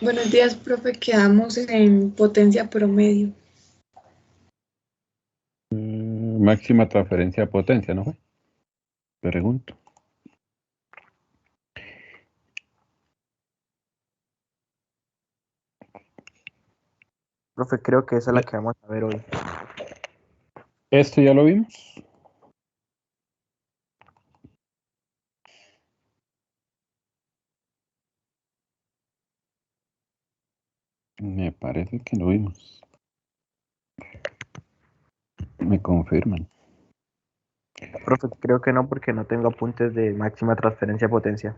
Buenos días, profe. Quedamos en potencia promedio. Máxima transferencia de potencia, ¿no fue? Pregunto. Profe, creo que esa es la que vamos a ver hoy. ¿Esto ya lo vimos? Me parece que lo vimos. Me confirman. Profe, creo que no, porque no tengo apuntes de máxima transferencia de potencia.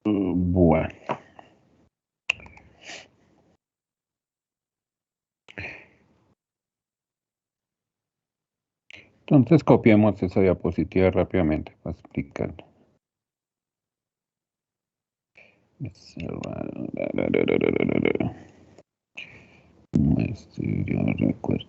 Bueno. Entonces copiamos esa diapositiva rápidamente para explicarlo. Yo recuerdo.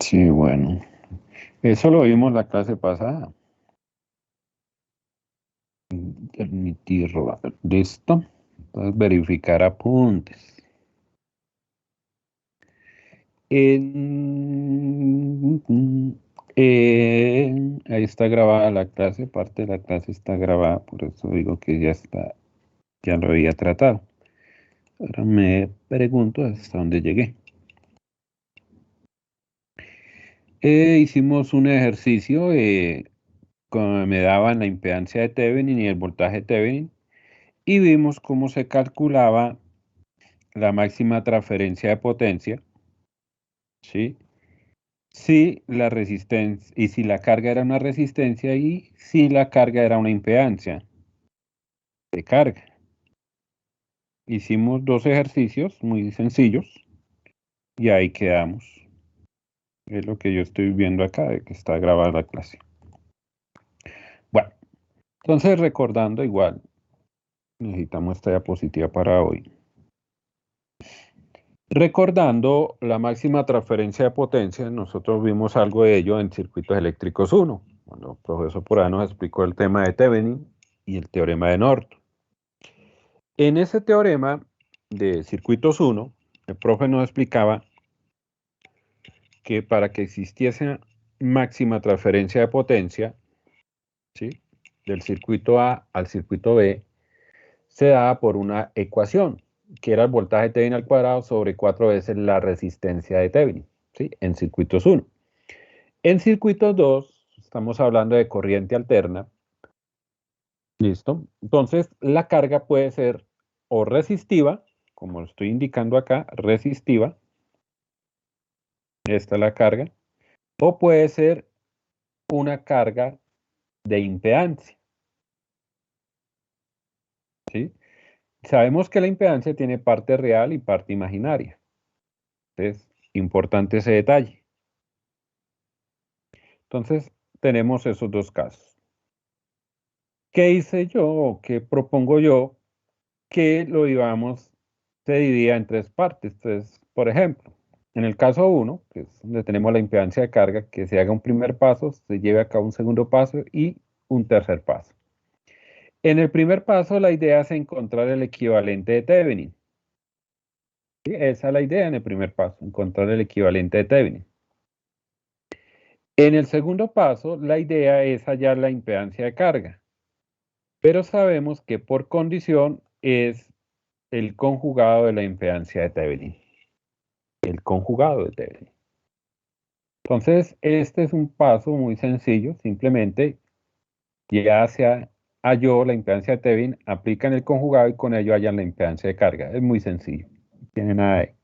Sí, bueno. Eso lo vimos la clase pasada. Permitirlo. Listo. Entonces verificar apuntes. Ahí está grabada la clase, parte de la clase está grabada, por eso digo que ya está, ya lo había tratado. Ahora me pregunto hasta dónde llegué. Hicimos un ejercicio, como me daban la impedancia de Thevenin y el voltaje de Thevenin, y vimos cómo se calculaba la máxima transferencia de potencia, ¿sí? Si la resistencia, y si la carga era una resistencia y si la carga era una impedancia de carga. Hicimos dos ejercicios muy sencillos y ahí quedamos. Es lo que yo estoy viendo acá, de que está grabada la clase. Bueno, entonces recordando igual, necesitamos esta diapositiva para hoy. Recordando la máxima transferencia de potencia, nosotros vimos algo de ello en circuitos eléctricos 1, cuando el profesor Purá nos explicó el tema de Thevenin y el teorema de Norton. En ese teorema de circuitos 1, el profe nos explicaba que para que existiese máxima transferencia de potencia, ¿sí?, del circuito A al circuito B, se daba por una ecuación, que era el voltaje Thevenin al cuadrado sobre 4 veces la resistencia de Thevenin, ¿sí?, en circuitos 1. En circuitos 2, estamos hablando de corriente alterna, ¿listo? Entonces, la carga puede ser o resistiva, como lo estoy indicando acá, resistiva, esta es la carga, o puede ser una carga de impedancia, ¿sí? Sabemos que la impedancia tiene parte real y parte imaginaria. Es importante ese detalle. Entonces, tenemos esos dos casos. ¿Qué hice yo o qué propongo yo? Que lo íbamos, se dividía en tres partes. Entonces, por ejemplo, en el caso 1, que es donde tenemos la impedancia de carga, que se haga un primer paso, se lleve a cabo un segundo paso y un tercer paso. En el primer paso, la idea es encontrar el equivalente de Thevenin. ¿Sí? Esa es la idea en el primer paso, encontrar el equivalente de Thevenin. En el segundo paso, la idea es hallar la impedancia de carga, pero sabemos que por condición es el conjugado de la impedancia de Thevenin. El conjugado de Thevenin. Entonces, este es un paso muy sencillo, simplemente ya se halló la impedancia de Thevenin, aplican el conjugado y con ello hallan la impedancia de carga. Es muy sencillo, no tiene nada de...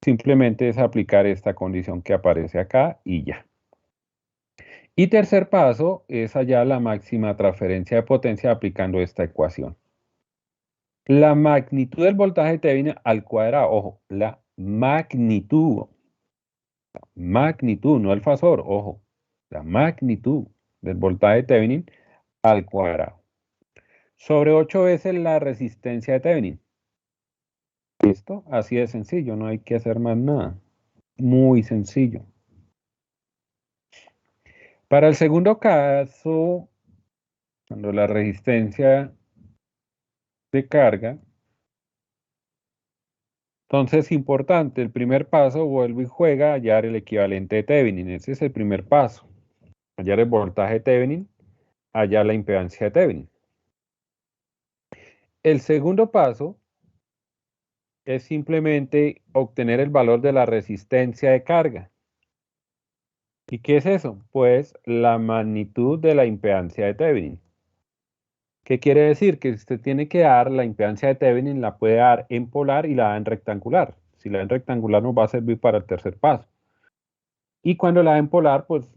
Simplemente es aplicar esta condición que aparece acá y ya. Y tercer paso es hallar la máxima transferencia de potencia aplicando esta ecuación. La magnitud del voltaje de Thevenin al cuadrado, ojo, la magnitud, no el fasor, ojo, la magnitud del voltaje de Thevenin al cuadrado. Sobre 8 veces la resistencia de Thevenin. ¿Listo? Así de sencillo, no hay que hacer más nada. Muy sencillo. Para el segundo caso, cuando la resistencia de carga, entonces importante, el primer paso, vuelve y juega a hallar el equivalente de Thevenin. Ese es el primer paso. Hallar el voltaje de Thevenin, hallar la impedancia de Thevenin. El segundo paso es simplemente obtener el valor de la resistencia de carga. ¿Y qué es eso? Pues la magnitud de la impedancia de Thevenin. ¿Qué quiere decir? Que usted tiene que dar la impedancia de Thevenin, la puede dar en polar y la da en rectangular. Si la da en rectangular nos va a servir para el tercer paso. Y cuando la da en polar, pues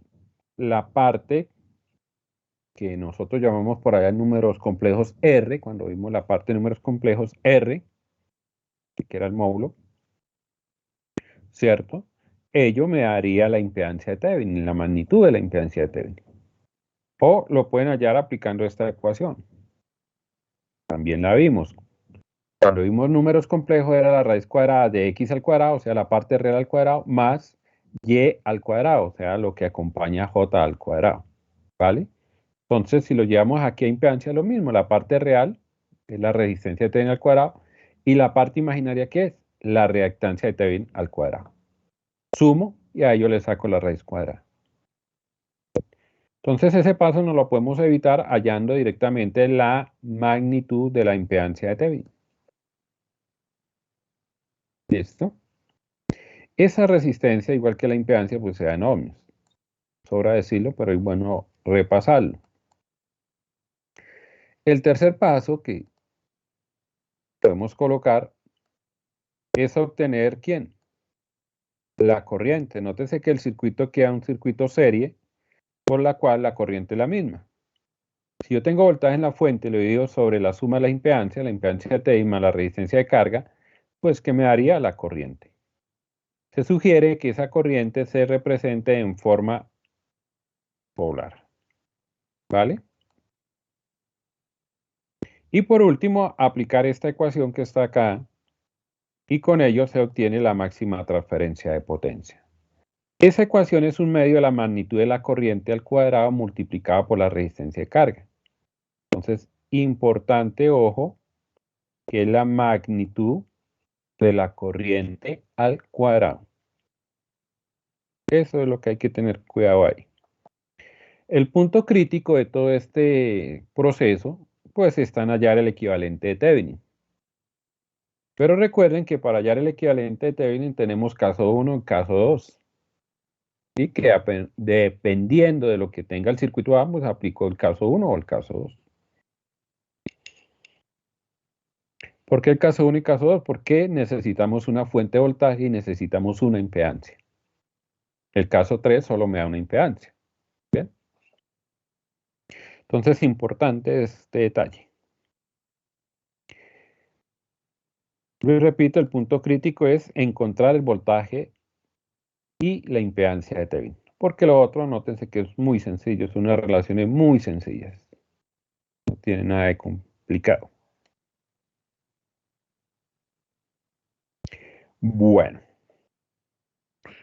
la parte que nosotros llamamos por allá en números complejos R, cuando vimos la parte de números complejos R, que era el módulo, ¿cierto? Ello me daría la impedancia de Thevenin, la magnitud de la impedancia de Thevenin. O lo pueden hallar aplicando esta ecuación. También la vimos. Cuando vimos números complejos era la raíz cuadrada de x al cuadrado, o sea, la parte real al cuadrado, más y al cuadrado, o sea, lo que acompaña a j al cuadrado. ¿Vale? Entonces, si lo llevamos aquí a impedancia, es lo mismo. La parte real es la resistencia de Thevenin al cuadrado y la parte imaginaria, ¿qué es? La reactancia de Thevenin al cuadrado. Sumo y a ello le saco la raíz cuadrada. Entonces, ese paso no lo podemos evitar hallando directamente la magnitud de la impedancia de Thevenin. ¿Listo? Esa resistencia, igual que la impedancia, pues se da en ohmios. Sobra decirlo, pero es bueno repasarlo. El tercer paso que podemos colocar es obtener, ¿quién? La corriente. Nótese que el circuito queda un circuito serie, por la cual la corriente es la misma. Si yo tengo voltaje en la fuente, lo divido sobre la suma de la impedancia de T más la resistencia de carga, pues ¿qué me daría? La corriente. Se sugiere que esa corriente se represente en forma polar. ¿Vale? Y por último, aplicar esta ecuación que está acá, y con ello se obtiene la máxima transferencia de potencia. Esa ecuación es un medio de la magnitud de la corriente al cuadrado multiplicado por la resistencia de carga. Entonces, importante, ojo, que es la magnitud de la corriente al cuadrado. Eso es lo que hay que tener cuidado ahí. El punto crítico de todo este proceso, pues está en hallar el equivalente de Thevenin. Pero recuerden que para hallar el equivalente de Thevenin tenemos caso 1 y caso 2. Y que dependiendo de lo que tenga el circuito A, pues aplico el caso 1 o el caso 2. ¿Por qué el caso 1 y caso 2? Porque necesitamos una fuente de voltaje y necesitamos una impedancia. El caso 3 solo me da una impedancia. ¿Bien? Entonces es importante este detalle. Yo repito, el punto crítico es encontrar el voltaje y la impedancia de Thevenin. Porque lo otro, nótense que es muy sencillo, son unas relaciones muy sencillas. No tiene nada de complicado. Bueno,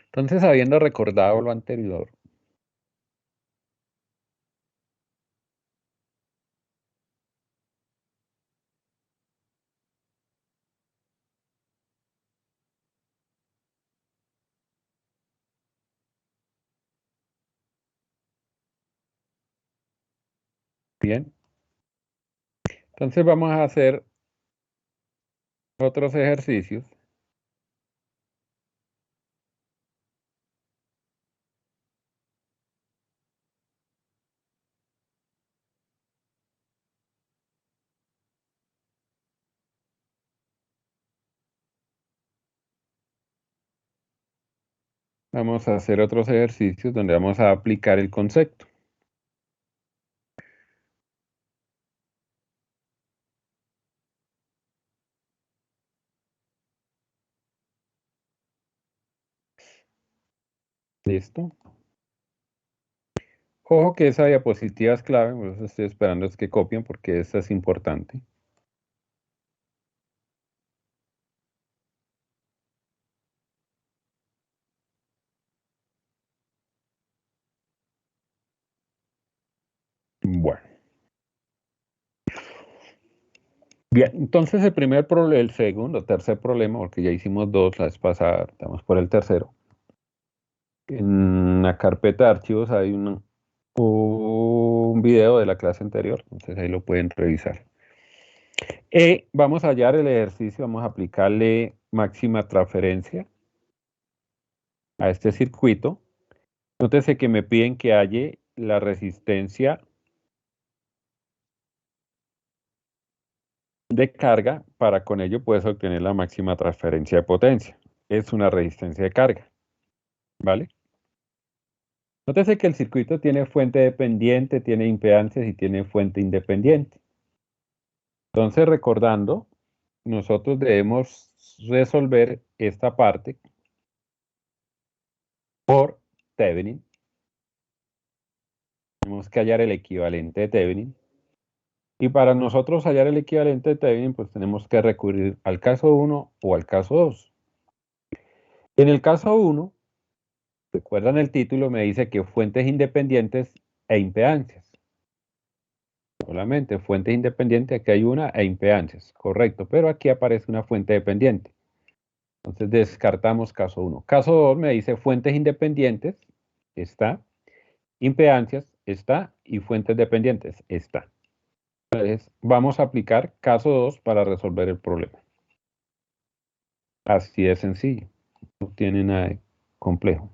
entonces habiendo recordado lo anterior, Bien. Entonces vamos a hacer otros ejercicios. Vamos a hacer otros ejercicios donde vamos a aplicar el concepto. ¿Listo? Ojo que esa diapositiva es clave, por eso estoy esperando es que copien porque esta es importante. Bueno. Bien, entonces el segundo, tercer problema, porque ya hicimos dos la vez pasada, estamos por el tercero. En la carpeta de archivos hay un video de la clase anterior, entonces ahí lo pueden revisar. Vamos a hallar el ejercicio, vamos a aplicarle máxima transferencia a este circuito. Nótese que me piden que halle la resistencia de carga para con ello puedes obtener la máxima transferencia de potencia. Es una resistencia de carga, ¿vale? Nótese que el circuito tiene fuente dependiente, tiene impedancias y tiene fuente independiente. Entonces, recordando, nosotros debemos resolver esta parte por Thevenin. Tenemos que hallar el equivalente de Thevenin. Y para nosotros hallar el equivalente de Thevenin, pues tenemos que recurrir al caso 1 o al caso 2. En el caso 1, recuerdan el título, me dice que fuentes independientes e impedancias. Solamente fuentes independientes, aquí hay una, e impedancias, correcto, pero aquí aparece una fuente dependiente. Entonces descartamos caso 1. Caso 2 me dice fuentes independientes, está, impedancias, está, y fuentes dependientes, está. Entonces vamos a aplicar caso 2 para resolver el problema. Así de sencillo, no tiene nada de complejo.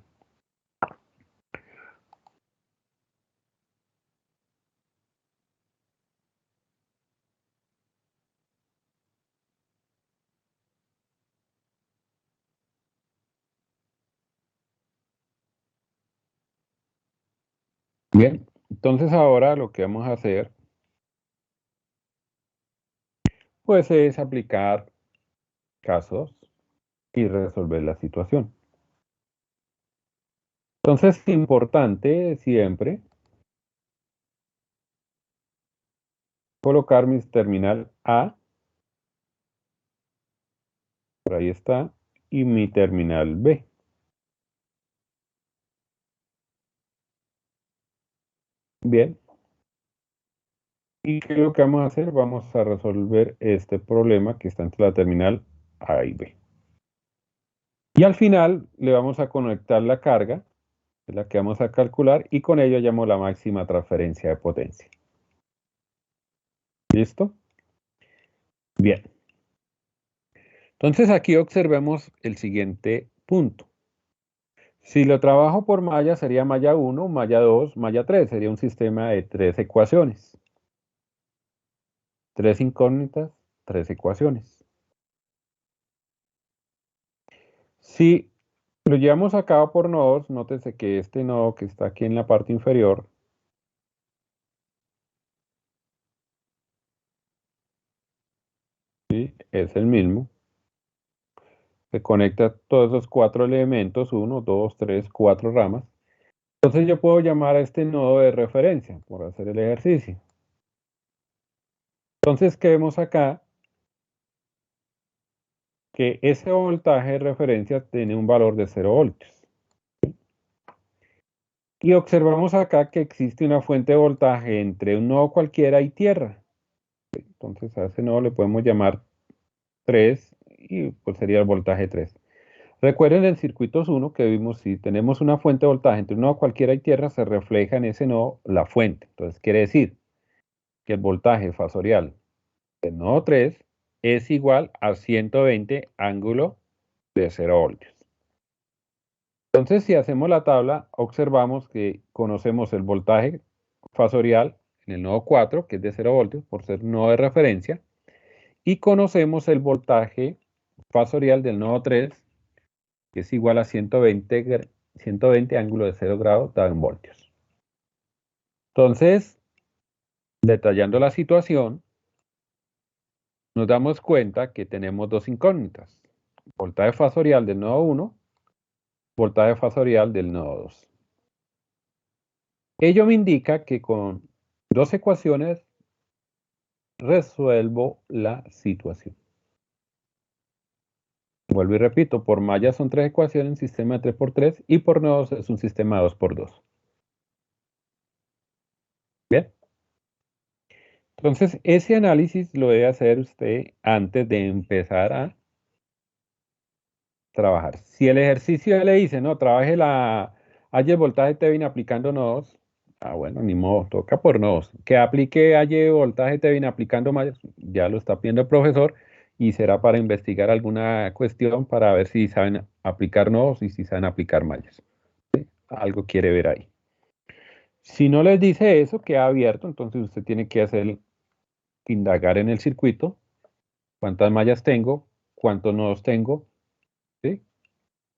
Bien, entonces ahora lo que vamos a hacer pues es aplicar casos y resolver la situación. Entonces es importante siempre colocar mi terminal A, por ahí está, y mi terminal B. Bien. ¿Y qué es lo que vamos a hacer? Vamos a resolver este problema que está entre la terminal A y B. Y al final le vamos a conectar la carga, que es la que vamos a calcular, y con ello hallamos la máxima transferencia de potencia. ¿Listo? Bien. Entonces aquí observemos el siguiente punto. Si lo trabajo por malla sería malla 1, malla 2, malla 3. Sería un sistema de 3 ecuaciones. 3 incógnitas, 3 ecuaciones. Si lo llevamos a cabo por nodos, nótese que este nodo que está aquí en la parte inferior ¿sí? Es el mismo. Se conecta todos esos 4 elementos, 1, 2, 3, 4 ramas. Entonces yo puedo llamar a este nodo de referencia por hacer el ejercicio. Entonces, ¿qué vemos acá? Que ese voltaje de referencia tiene un valor de 0 voltios. Y observamos acá que existe una fuente de voltaje entre un nodo cualquiera y tierra. Entonces a ese nodo le podemos llamar 3 y pues sería el voltaje 3. Recuerden en circuitos 1 que vimos si tenemos una fuente de voltaje entre un nodo cualquiera y tierra, se refleja en ese nodo la fuente. Entonces quiere decir que el voltaje fasorial del nodo 3 es igual a 120 ángulo de 0 voltios. Entonces, si hacemos la tabla, observamos que conocemos el voltaje fasorial en el nodo 4, que es de 0 voltios, por ser nodo de referencia, y conocemos el voltaje fasorial del nodo 3, que es igual a 120 ángulo de 0 grados dado en voltios. Entonces, detallando la situación, nos damos cuenta que tenemos dos incógnitas: voltaje fasorial del nodo 1, voltaje fasorial del nodo 2. Ello me indica que con dos ecuaciones resuelvo la situación. Vuelvo y repito, por malla son 3 ecuaciones, sistema de 3×3, y por nodos es un sistema de 2×2. Bien. Entonces, ese análisis lo debe hacer usted antes de empezar a trabajar. Si el ejercicio le dice, no, trabaje haya el voltaje Tevin aplicando nodos, bueno, ni modo, toca por nodos. Que aplique haya voltaje Tevin aplicando mallas, ya lo está pidiendo el profesor, y será para investigar alguna cuestión para ver si saben aplicar nodos y si saben aplicar mallas. ¿Sí? Algo quiere ver ahí. Si no les dice eso, queda abierto, entonces usted tiene que indagar en el circuito, cuántas mallas tengo, cuántos nodos tengo, ¿sí?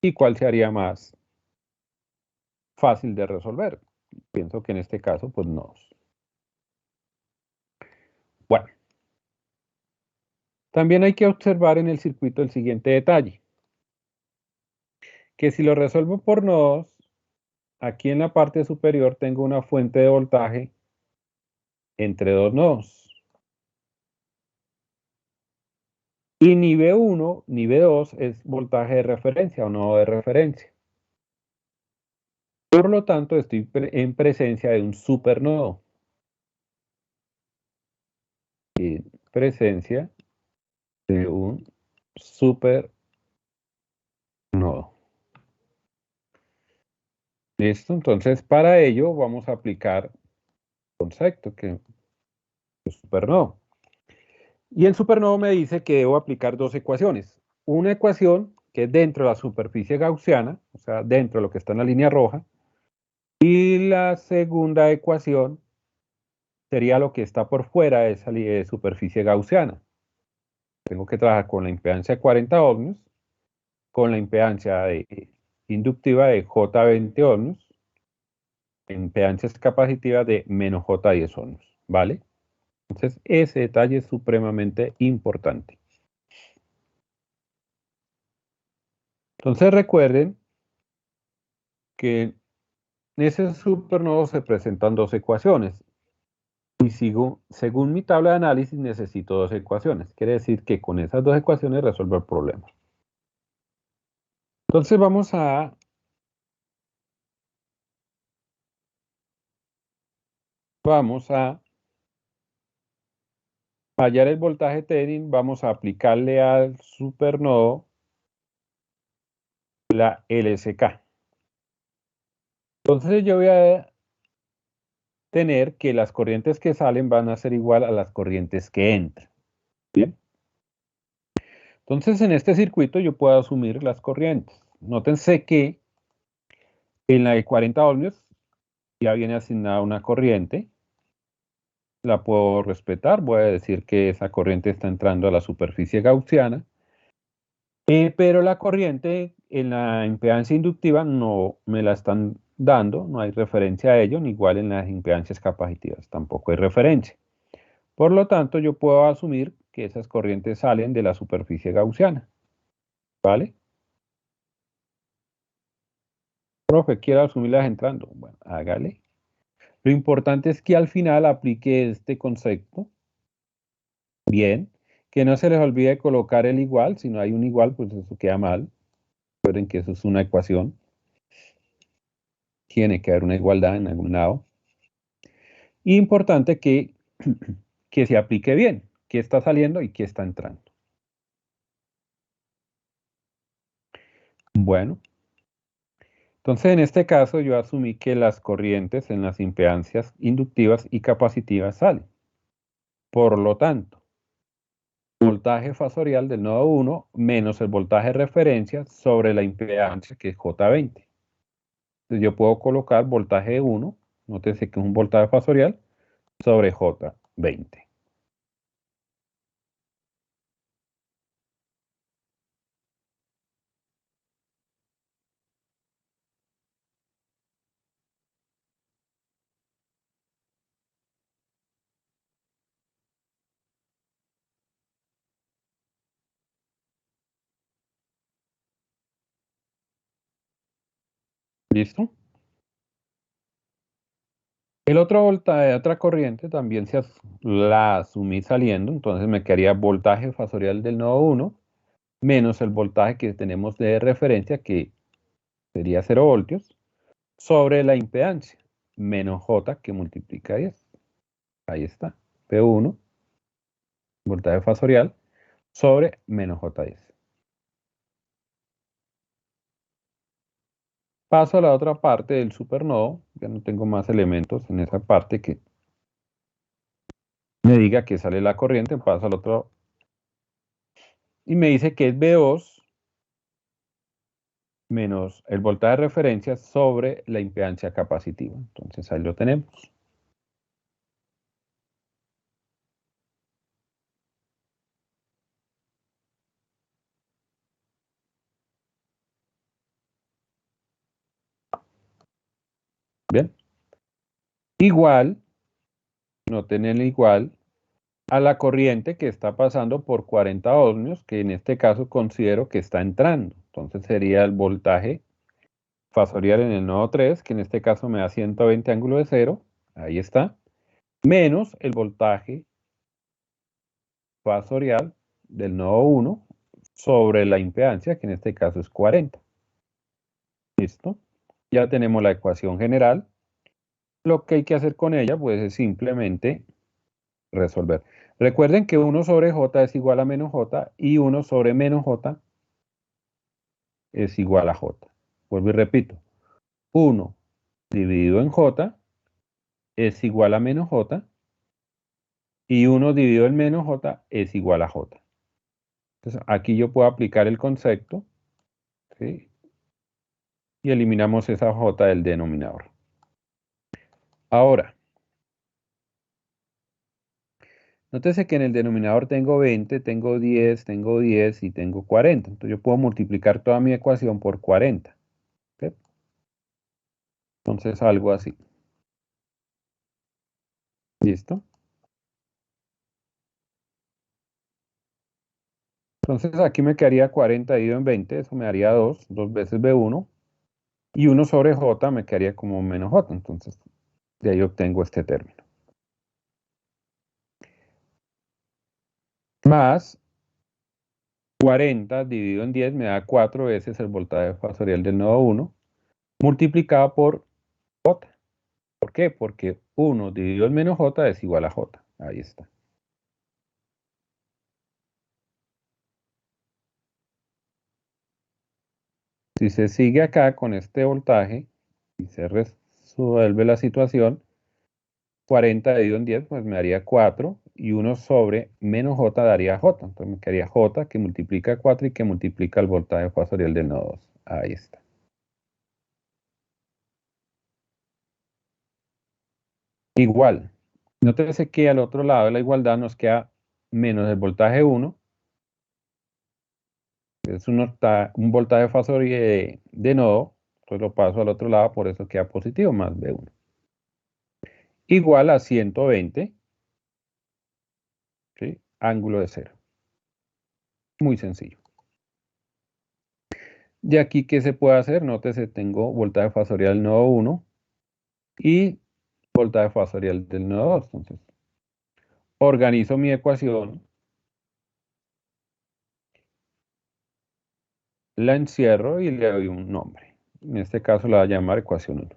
Y cuál se haría más fácil de resolver. Pienso que en este caso, pues nodos. Bueno, también hay que observar en el circuito el siguiente detalle, que si lo resuelvo por nodos, aquí en la parte superior tengo una fuente de voltaje entre dos nodos. Y ni V1 ni V2 es voltaje de referencia o nodo de referencia. Por lo tanto, estoy en presencia de un supernodo. En presencia de un supernodo. ¿Listo? Entonces, para ello vamos a aplicar concepto que es supernodo. Y el supernodo me dice que debo aplicar dos ecuaciones. Una ecuación que es dentro de la superficie gaussiana, o sea, dentro de lo que está en la línea roja, y la segunda ecuación sería lo que está por fuera de esa superficie gaussiana. Tengo que trabajar con la impedancia de 40 ohmios, con la impedancia inductiva de J20 ohmios, impedancias capacitivas de menos J10 ohmios, ¿vale? Entonces, ese detalle es supremamente importante. Entonces, recuerden que en ese supernodo se presentan dos ecuaciones. Y según mi tabla de análisis, necesito dos ecuaciones. Quiere decir que con esas dos ecuaciones resuelvo el problema. Entonces, vamos a hallar el voltaje Thevenin, vamos a aplicarle al supernodo la LSK. Entonces yo voy a tener que las corrientes que salen van a ser igual a las corrientes que entran. ¿Bien? Entonces en este circuito yo puedo asumir las corrientes. Nótense que en la de 40 ohmios ya viene asignada una corriente. La puedo respetar, voy a decir que esa corriente está entrando a la superficie gaussiana. Pero la corriente en la impedancia inductiva no me la están dando, no hay referencia a ello, ni igual en las impedancias capacitivas, tampoco hay referencia. Por lo tanto, yo puedo asumir que esas corrientes salen de la superficie gaussiana, ¿vale? Profe, quiero asumirlas entrando. Bueno, hágale. Lo importante es que al final aplique este concepto. Bien, que no se les olvide colocar el igual, si no hay un igual, pues eso queda mal. Recuerden que eso es una ecuación. Tiene que haber una igualdad en algún lado. Y importante que se aplique bien, qué está saliendo y qué está entrando. Bueno, entonces en este caso yo asumí que las corrientes en las impedancias inductivas y capacitivas salen. Por lo tanto, voltaje fasorial del nodo 1 menos el voltaje de referencia sobre la impedancia, que es J20. Entonces yo puedo colocar voltaje de 1, nótese que es un voltaje fasorial, sobre J20. ¿Listo? El otro voltaje, otra corriente también la asumí saliendo, entonces me quedaría voltaje fasorial del nodo 1 menos el voltaje que tenemos de referencia, que sería 0 voltios, sobre la impedancia, menos J, que multiplica 10. Ahí está, P1, voltaje fasorial, sobre menos J10. Paso a la otra parte del supernodo, ya no tengo más elementos en esa parte que me diga que sale la corriente, paso al otro, y me dice que es V2 menos el voltaje de referencia sobre la impedancia capacitiva. Entonces ahí lo tenemos. Bien. Igual, noten el igual a la corriente que está pasando por 40 ohmios, que en este caso considero que está entrando. Entonces sería el voltaje fasorial en el nodo 3, que en este caso me da 120 ángulo de 0, ahí está, menos el voltaje fasorial del nodo 1 sobre la impedancia, que en este caso es 40. ¿Listo? Ya tenemos la ecuación general. Lo que hay que hacer con ella, pues, es simplemente resolver. Recuerden que 1 sobre J es igual a menos J y 1 sobre menos J es igual a J. Vuelvo y repito. 1 dividido en J es igual a menos J y 1 dividido en menos J es igual a J. Entonces, aquí yo puedo aplicar el concepto, ¿sí? Y eliminamos esa J del denominador. Ahora, nótese que en el denominador tengo 20, tengo 10 y tengo 40. Entonces yo puedo multiplicar toda mi ecuación por 40. ¿Okay? Entonces algo así. ¿Listo? Entonces aquí me quedaría 40 dividido en 20, eso me daría 2 veces B1. Y 1 sobre J me quedaría como menos J. Entonces de ahí obtengo este término. Más 40 dividido en 10 me da 4 veces el voltaje fasorial del nodo 1 multiplicado por J. ¿Por qué? Porque 1 dividido en menos J es igual a J. Ahí está. Si se sigue acá con este voltaje y se resuelve la situación, 40 dividido en 10 pues me daría 4 y 1 sobre menos J daría J. Entonces me quedaría J que multiplica 4 y que multiplica el voltaje fasorial del nodo 2. Ahí está. Igual, nótese que al otro lado de la igualdad nos queda menos el voltaje 1, que es un voltaje fasorial de nodo, entonces lo paso al otro lado, por eso queda positivo, más B1. Igual a 120, ¿sí? Ángulo de 0. Muy sencillo. De aquí, ¿qué se puede hacer? Nótese, tengo voltaje fasorial del nodo 1 y voltaje fasorial del nodo 2. Entonces, organizo mi ecuación, la encierro y le doy un nombre. En este caso la voy a llamar ecuación 1.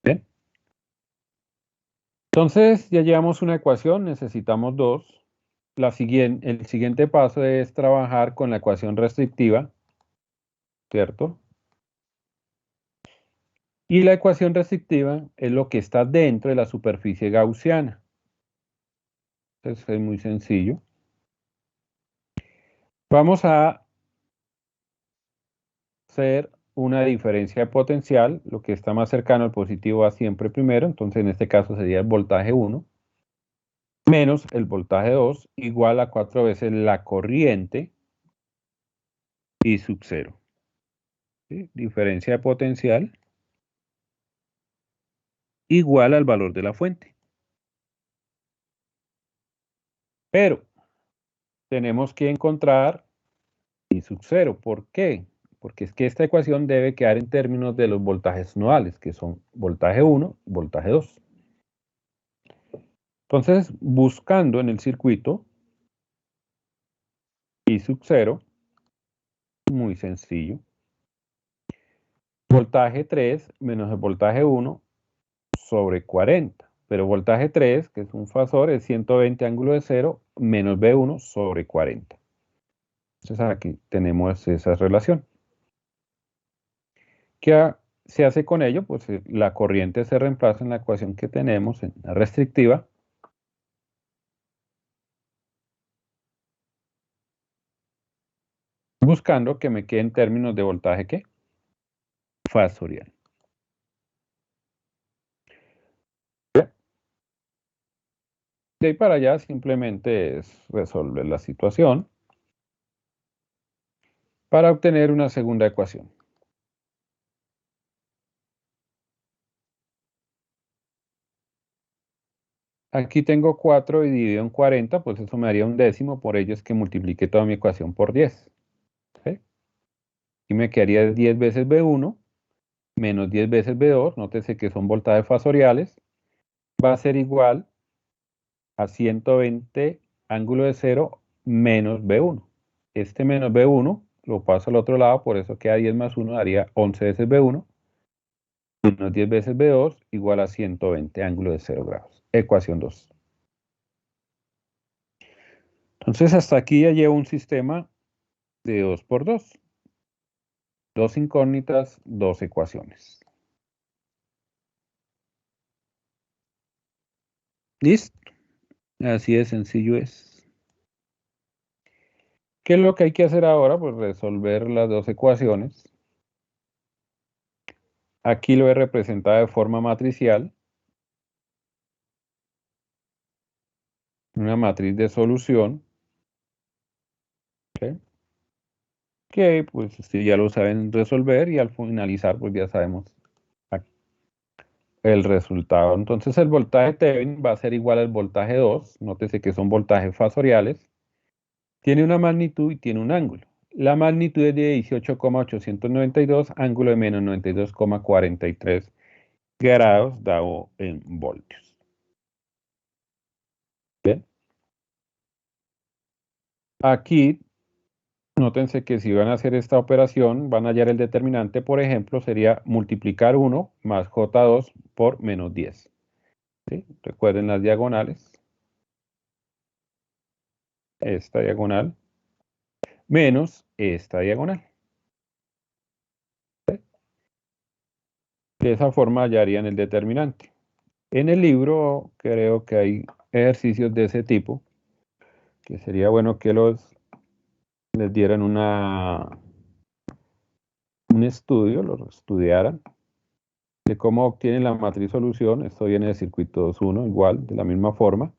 Bien. Entonces, ya llevamos una ecuación, necesitamos dos. El siguiente paso es trabajar con la ecuación restrictiva, ¿cierto? Y la ecuación restrictiva es lo que está dentro de la superficie gaussiana. Entonces es muy sencillo. Vamos a hacer una diferencia de potencial. Lo que está más cercano al positivo va siempre primero. Entonces en este caso sería el voltaje 1 menos el voltaje 2 igual a 4 veces la corriente I sub 0. ¿Sí? Diferencia de potencial igual al valor de la fuente. Pero tenemos que encontrar I sub 0. ¿Por qué? Porque es que esta ecuación debe quedar en términos de los voltajes nodales, que son voltaje 1 y voltaje 2. Entonces, buscando en el circuito I sub 0, muy sencillo. Voltaje 3 menos el voltaje 1 sobre 40. Pero voltaje 3, que es un fasor, es 120 ángulo de 0 menos B1 sobre 40. Entonces aquí tenemos esa relación. ¿Qué se hace con ello? Pues la corriente se reemplaza en la ecuación que tenemos, en la restrictiva. Buscando que me quede en términos de voltaje, ¿qué? Fasorial. De ahí para allá simplemente es resolver la situación para obtener una segunda ecuación. Aquí tengo 4 dividido en 40, pues eso me daría un décimo, por ello es que multiplique toda mi ecuación por 10. ¿Sí? Y me quedaría 10 veces B1 menos 10 veces B2, nótese que son voltajes fasoriales, va a ser igual a 120 ángulo de 0 menos B1. Este menos B1 lo paso al otro lado, por eso queda 10 más 1, daría 11 veces B1, menos 10 veces B2, igual a 120 ángulo de 0 grados. Ecuación 2. Entonces hasta aquí ya llevo un sistema de 2 por 2. Dos incógnitas, dos ecuaciones. ¿Listo? Así de sencillo es. ¿Qué es lo que hay que hacer ahora? Pues resolver las dos ecuaciones. Aquí lo he representado de forma matricial. Una matriz de solución. ¿Okay? Que pues ya lo saben resolver y al finalizar pues ya sabemos el resultado. Entonces el voltaje Thevenin va a ser igual al voltaje 2. Nótese que son voltajes fasoriales. Tiene una magnitud y tiene un ángulo. La magnitud es de 18,892, ángulo de menos 92,43 grados dado en voltios. ¿Bien? Aquí, nótense que si van a hacer esta operación, van a hallar el determinante, por ejemplo, sería multiplicar 1 más J2 por menos 10. ¿Sí? Recuerden las diagonales. Esta diagonal menos esta diagonal. ¿Sí? De esa forma hallarían el determinante. En el libro creo que hay ejercicios de ese tipo, que sería bueno que les dieran un estudio, los estudiaran, de cómo obtienen la matriz solución. Esto viene del circuito 2.1, igual, de la misma forma.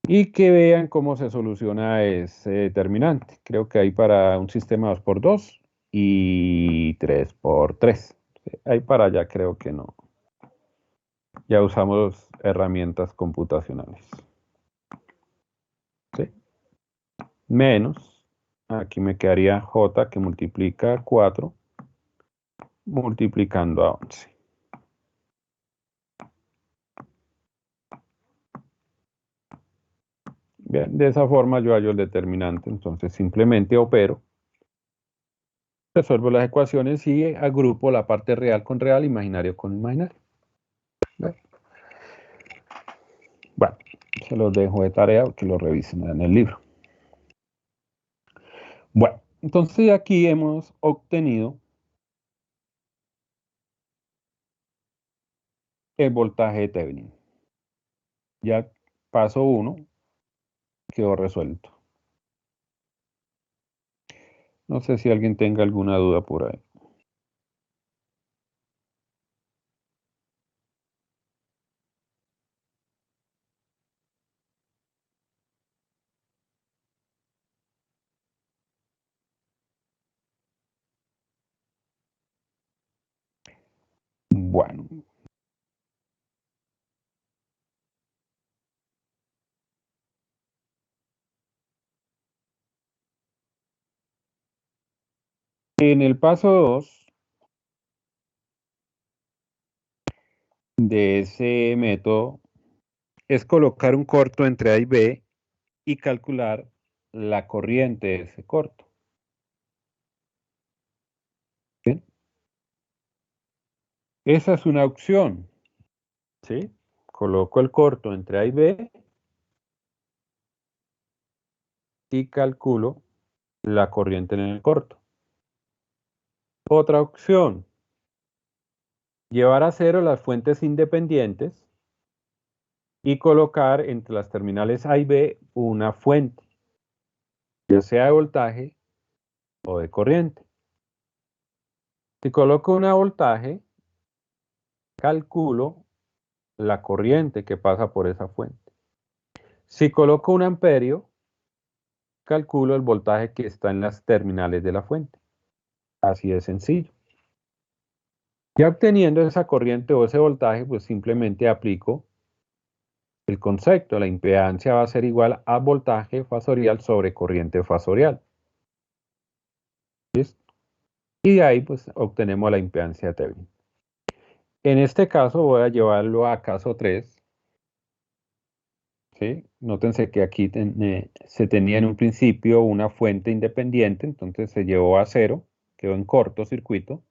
Y que vean cómo se soluciona ese determinante. Creo que hay para un sistema 2x2 y 3x3. Hay para allá creo que no. Ya usamos herramientas computacionales. ¿Sí? Menos, aquí me quedaría J que multiplica 4 multiplicando a 11. Bien, de esa forma yo hallo el determinante, entonces simplemente opero, resuelvo las ecuaciones y agrupo la parte real con real, imaginario con imaginario. ¿Ven? Bueno, se los dejo de tarea que lo revisen en el libro. Bueno, entonces aquí hemos obtenido, el voltaje de Thevenin. Ya paso 1 quedó resuelto. No sé si alguien tenga alguna duda por ahí. Bueno. En el paso 2 de ese método es colocar un corto entre A y B y calcular la corriente de ese corto. ¿Bien? Esa es una opción, ¿sí? Coloco el corto entre A y B y calculo la corriente en el corto. Otra opción, llevar a cero las fuentes independientes y colocar entre las terminales A y B una fuente, ya sea de voltaje o de corriente. Si coloco una voltaje, calculo la corriente que pasa por esa fuente. Si coloco un amperio, calculo el voltaje que está en las terminales de la fuente. Así de sencillo. Ya obteniendo esa corriente o ese voltaje, pues simplemente aplico el concepto. La impedancia va a ser igual a voltaje fasorial sobre corriente fasorial. ¿Listo? Y de ahí pues obtenemos la impedancia de Thevenin. En este caso voy a llevarlo a caso 3. ¿Sí? Nótense que aquí se tenía en un principio una fuente independiente, entonces se llevó a cero, quedó en cortocircuito.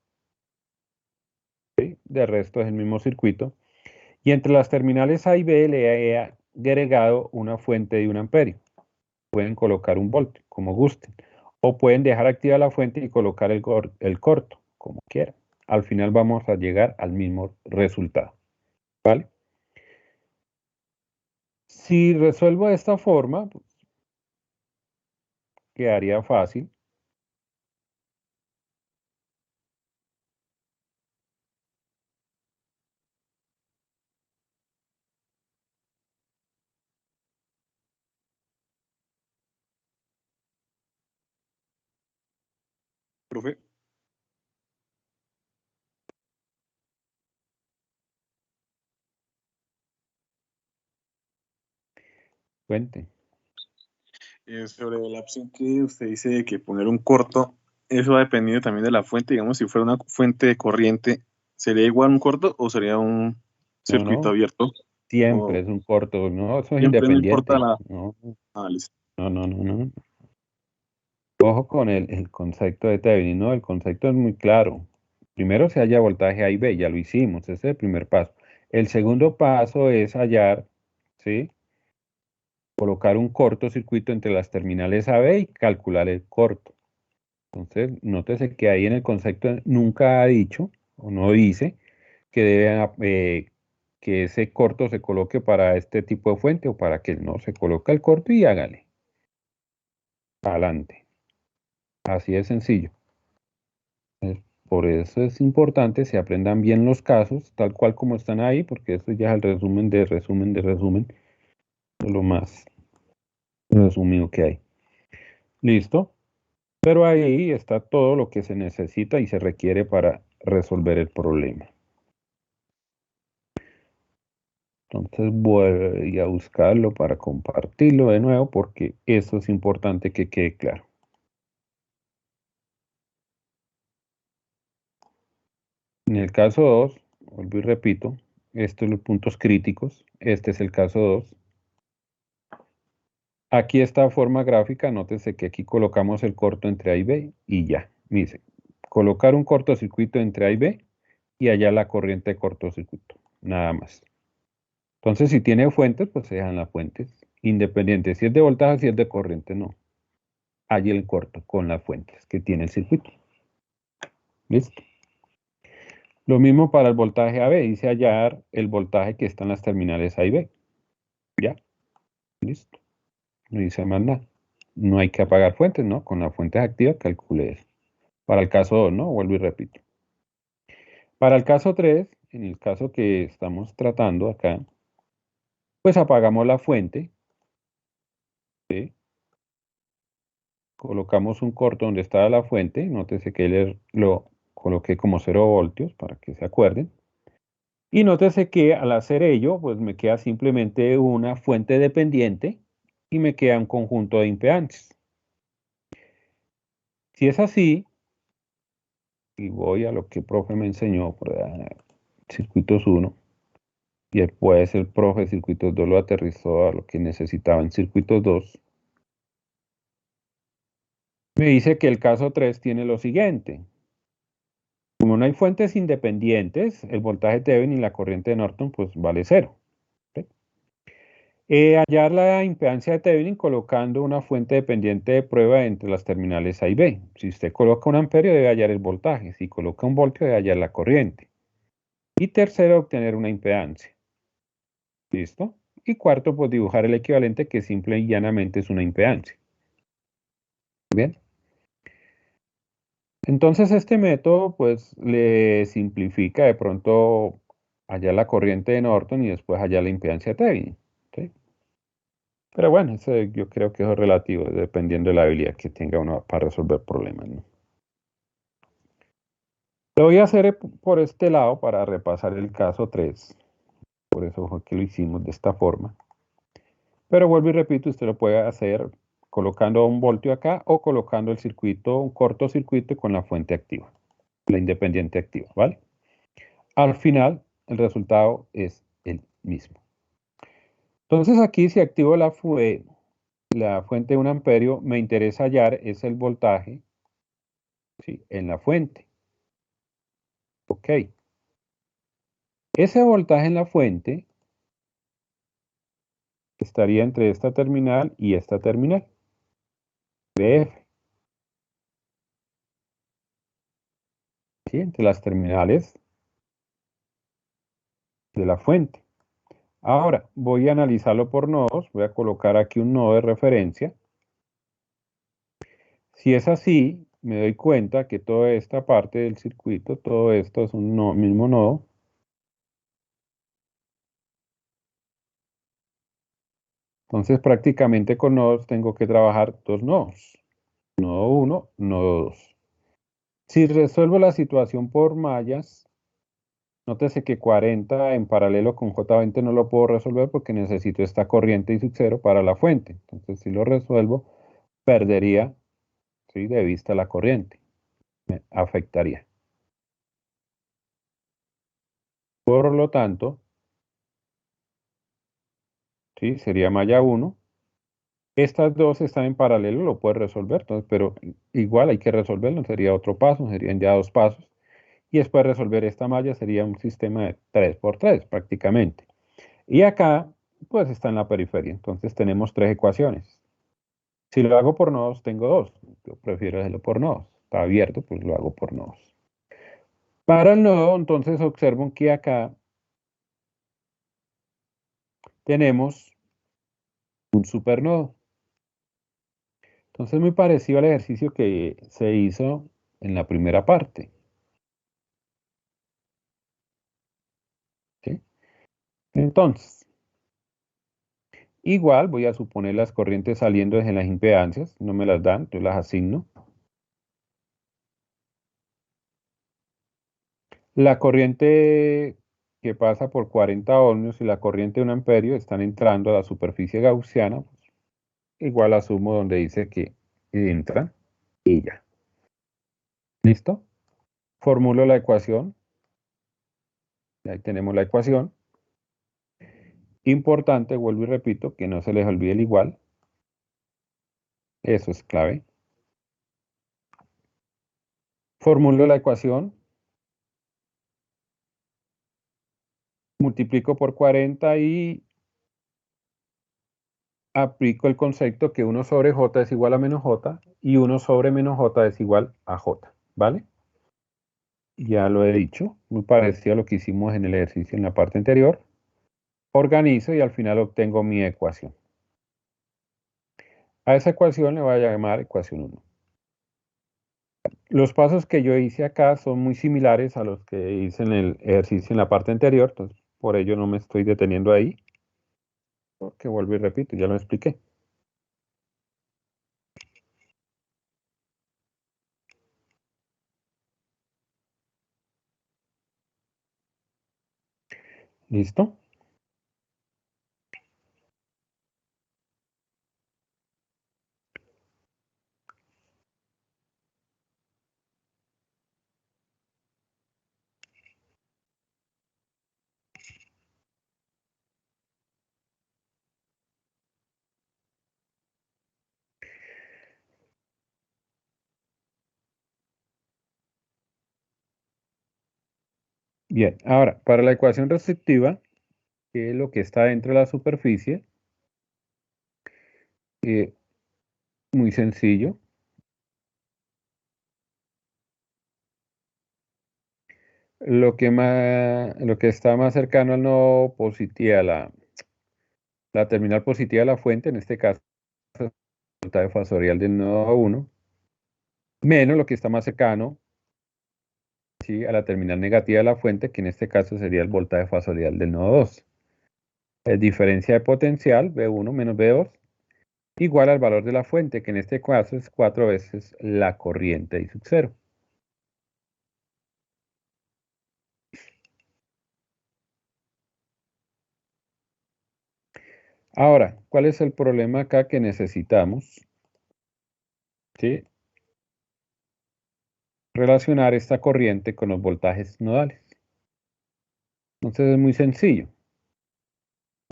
¿Sí? De resto es el mismo circuito. Y entre las terminales A y B le he agregado una fuente de 1 amperio. Pueden colocar un volt, como gusten. O pueden dejar activa la fuente y colocar el corto, como quieran. Al final vamos a llegar al mismo resultado. ¿Vale? Si resuelvo de esta forma, pues, quedaría fácil. Profe, Cuente. sobre la opción que usted dice de que poner un corto, eso va dependiendo también de la fuente. Digamos, si fuera una fuente de corriente, ¿sería igual un corto o sería un No, circuito no, abierto? siempre O es un corto. No, eso es siempre no importa independiente. la... No, Ah, listo. no, no, no, no. Ojo con el concepto de Thevenin, ¿no? El concepto es muy claro. Primero se halla voltaje A y B, ya lo hicimos, ese es el primer paso. El segundo paso es hallar, ¿sí? Colocar un cortocircuito entre las terminales A, B y calcular el corto. Entonces, nótese que ahí en el concepto nunca ha dicho, o no dice, que que ese corto se coloque para este tipo de fuente o para que no se coloca el corto y hágale. Adelante. Así de sencillo. Por eso es importante se aprendan bien los casos, tal cual como están ahí, porque eso ya es el resumen de resumen de resumen, de lo más resumido que hay. ¿Listo? Pero ahí está todo lo que se necesita y se requiere para resolver el problema. Entonces voy a buscarlo para compartirlo de nuevo, porque eso es importante que quede claro. En el caso 2, vuelvo y repito, estos son los puntos críticos. Este es el caso 2. Aquí esta forma gráfica, nótese que aquí colocamos el corto entre A y B y ya. Dice, colocar un cortocircuito entre A y B y allá la corriente de cortocircuito, nada más. Entonces, si tiene fuentes, pues se dejan las fuentes independientes. Si es de voltaje, si es de corriente, no. Allí el corto con las fuentes que tiene el circuito. ¿Listo? Lo mismo para el voltaje AB, dice hallar el voltaje que está en las terminales A y B. Ya, listo. No dice más nada. No hay que apagar fuentes, ¿no? Con la fuente activa calcule eso. Para el caso 2, ¿no? Vuelvo y repito. Para el caso 3, en el caso que estamos tratando acá, pues apagamos la fuente, ¿sí? Colocamos un corto donde estaba la fuente, nótese que lo coloqué como 0 voltios para que se acuerden. Y nótese que al hacer ello, pues me queda simplemente una fuente dependiente y me queda un conjunto de impedancias. Si es así, y voy a lo que el profe me enseñó por circuitos 1, y después el profe de circuitos 2 lo aterrizó a lo que necesitaba en circuitos 2, me dice que el caso 3 tiene lo siguiente. Como no hay fuentes independientes, el voltaje Thevenin y la corriente de Norton pues vale 0. ¿Sí? Hallar la impedancia de Thevenin colocando una fuente dependiente de prueba entre las terminales A y B. Si usted coloca un amperio debe hallar el voltaje, si coloca un voltio debe hallar la corriente. Y tercero, obtener una impedancia. ¿Listo? Y cuarto, pues dibujar el equivalente que simple y llanamente es una impedancia. Bien. Entonces este método pues le simplifica de pronto hallar la corriente de Norton y después hallar la impedancia de Thevenin. ¿Sí? Pero bueno, eso yo creo que eso es relativo, dependiendo de la habilidad que tenga uno para resolver problemas, ¿no? Lo voy a hacer por este lado para repasar el caso 3. Por eso fue que lo hicimos de esta forma. Pero vuelvo y repito, usted lo puede hacer colocando un voltio acá o colocando el circuito, un cortocircuito con la fuente activa, la independiente activa, ¿vale? Al final, el resultado es el mismo. Entonces aquí si activo la fuente de 1 amperio, me interesa hallar es el voltaje, ¿sí?, en la fuente. Ok. Ese voltaje en la fuente estaría entre esta terminal y esta terminal, BF. ¿Sí? Entre las terminales de la fuente. Ahora, voy a analizarlo por nodos. Voy a colocar aquí un nodo de referencia. Si es así, me doy cuenta que toda esta parte del circuito, todo esto es un mismo nodo. Entonces, prácticamente con nodos tengo que trabajar dos nodos. Nodo 1, nodo 2. Si resuelvo la situación por mallas, nótese que 40 en paralelo con J20 no lo puedo resolver porque necesito esta corriente y sub 0 para la fuente. Entonces, si lo resuelvo, perdería, ¿sí?, de vista la corriente. Me afectaría. Por lo tanto, ¿sí?, sería malla 1. Estas dos están en paralelo, lo puede resolver, entonces, pero igual hay que resolverlo, sería otro paso, serían ya 2 pasos. Y después resolver esta malla sería un sistema de 3×3 prácticamente. Y acá, pues está en la periferia, entonces tenemos 3 ecuaciones. Si lo hago por nodos, tengo 2. Yo prefiero hacerlo por nodos. Está abierto, pues lo hago por nodos. Para el nodo, entonces observo que acá tenemos un supernodo. Entonces muy parecido al ejercicio que se hizo en la primera parte. ¿Sí? Entonces, igual voy a suponer las corrientes saliendo desde las impedancias, no me las dan, yo las asigno. La corriente que pasa por 40 ohmios y la corriente de 1 amperio están entrando a la superficie gaussiana, pues, igual asumo donde dice que entran y ya. ¿Listo? Formulo la ecuación. Ahí tenemos la ecuación. Importante, vuelvo y repito, que no se les olvide el igual. Eso es clave. Formulo la ecuación. Multiplico por 40 y aplico el concepto que 1 sobre J es igual a menos J y 1 sobre menos J es igual a J, ¿vale? Ya lo he dicho, muy parecido a lo que hicimos en el ejercicio en la parte anterior. Organizo y al final obtengo mi ecuación. A esa ecuación le voy a llamar ecuación 1. Los pasos que yo hice acá son muy similares a los que hice en el ejercicio en la parte anterior, entonces por ello no me estoy deteniendo ahí, porque vuelvo y repito, ya lo expliqué. ¿Listo? Bien, ahora, para la ecuación restrictiva, que es lo que está dentro de la superficie, eh, muy sencillo. Lo que está más cercano al nodo positivo, la terminal positiva de la fuente, en este caso, es el voltaje fasorial del nodo 1, menos lo que está más cercano, ¿sí?, a la terminal negativa de la fuente, que en este caso sería el voltaje fasorial del nodo 2. Diferencia de potencial, V1 menos V2, igual al valor de la fuente, que en este caso es 4 veces la corriente I sub 0. Ahora, ¿cuál es el problema acá que necesitamos? ¿Sí? Relacionar esta corriente con los voltajes nodales. Entonces es muy sencillo.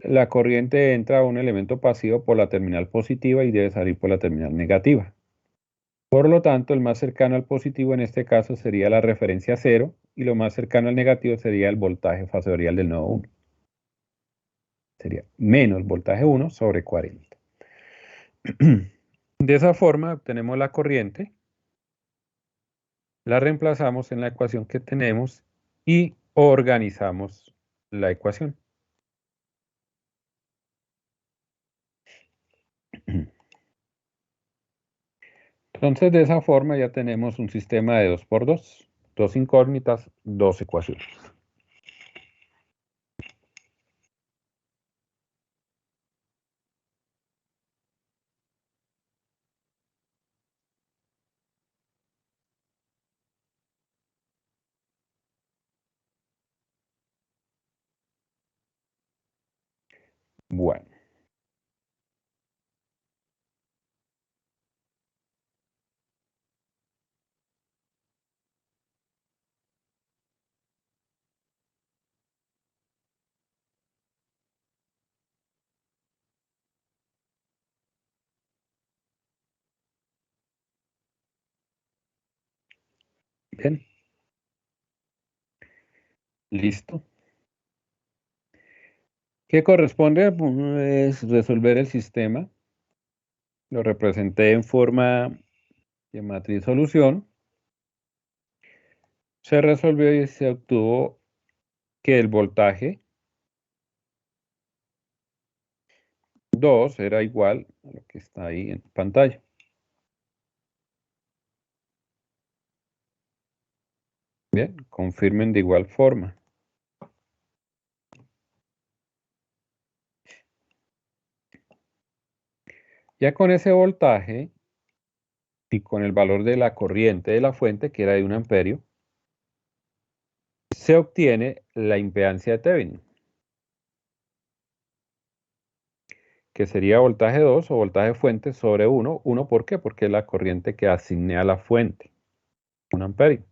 La corriente entra a un elemento pasivo por la terminal positiva y debe salir por la terminal negativa. Por lo tanto, el más cercano al positivo en este caso sería la referencia 0 y lo más cercano al negativo sería el voltaje fasorial del nodo 1. Sería menos voltaje 1 sobre 40. De esa forma obtenemos la corriente, la reemplazamos en la ecuación que tenemos y organizamos la ecuación. Entonces, de esa forma ya tenemos un sistema de 2 por 2, dos incógnitas, dos ecuaciones. Bueno, bien, listo. ¿Qué corresponde? Pues, resolver el sistema. Lo representé en forma de matriz solución. Se resolvió y se obtuvo que el voltaje 2 era igual a lo que está ahí en pantalla. Bien, confirmen de igual forma. Ya con ese voltaje y con el valor de la corriente de la fuente, que era de 1 amperio, se obtiene la impedancia de Thevenin, que sería voltaje 2 o voltaje fuente sobre 1. ¿1 por qué? Porque es la corriente que asigné a la fuente, 1 amperio.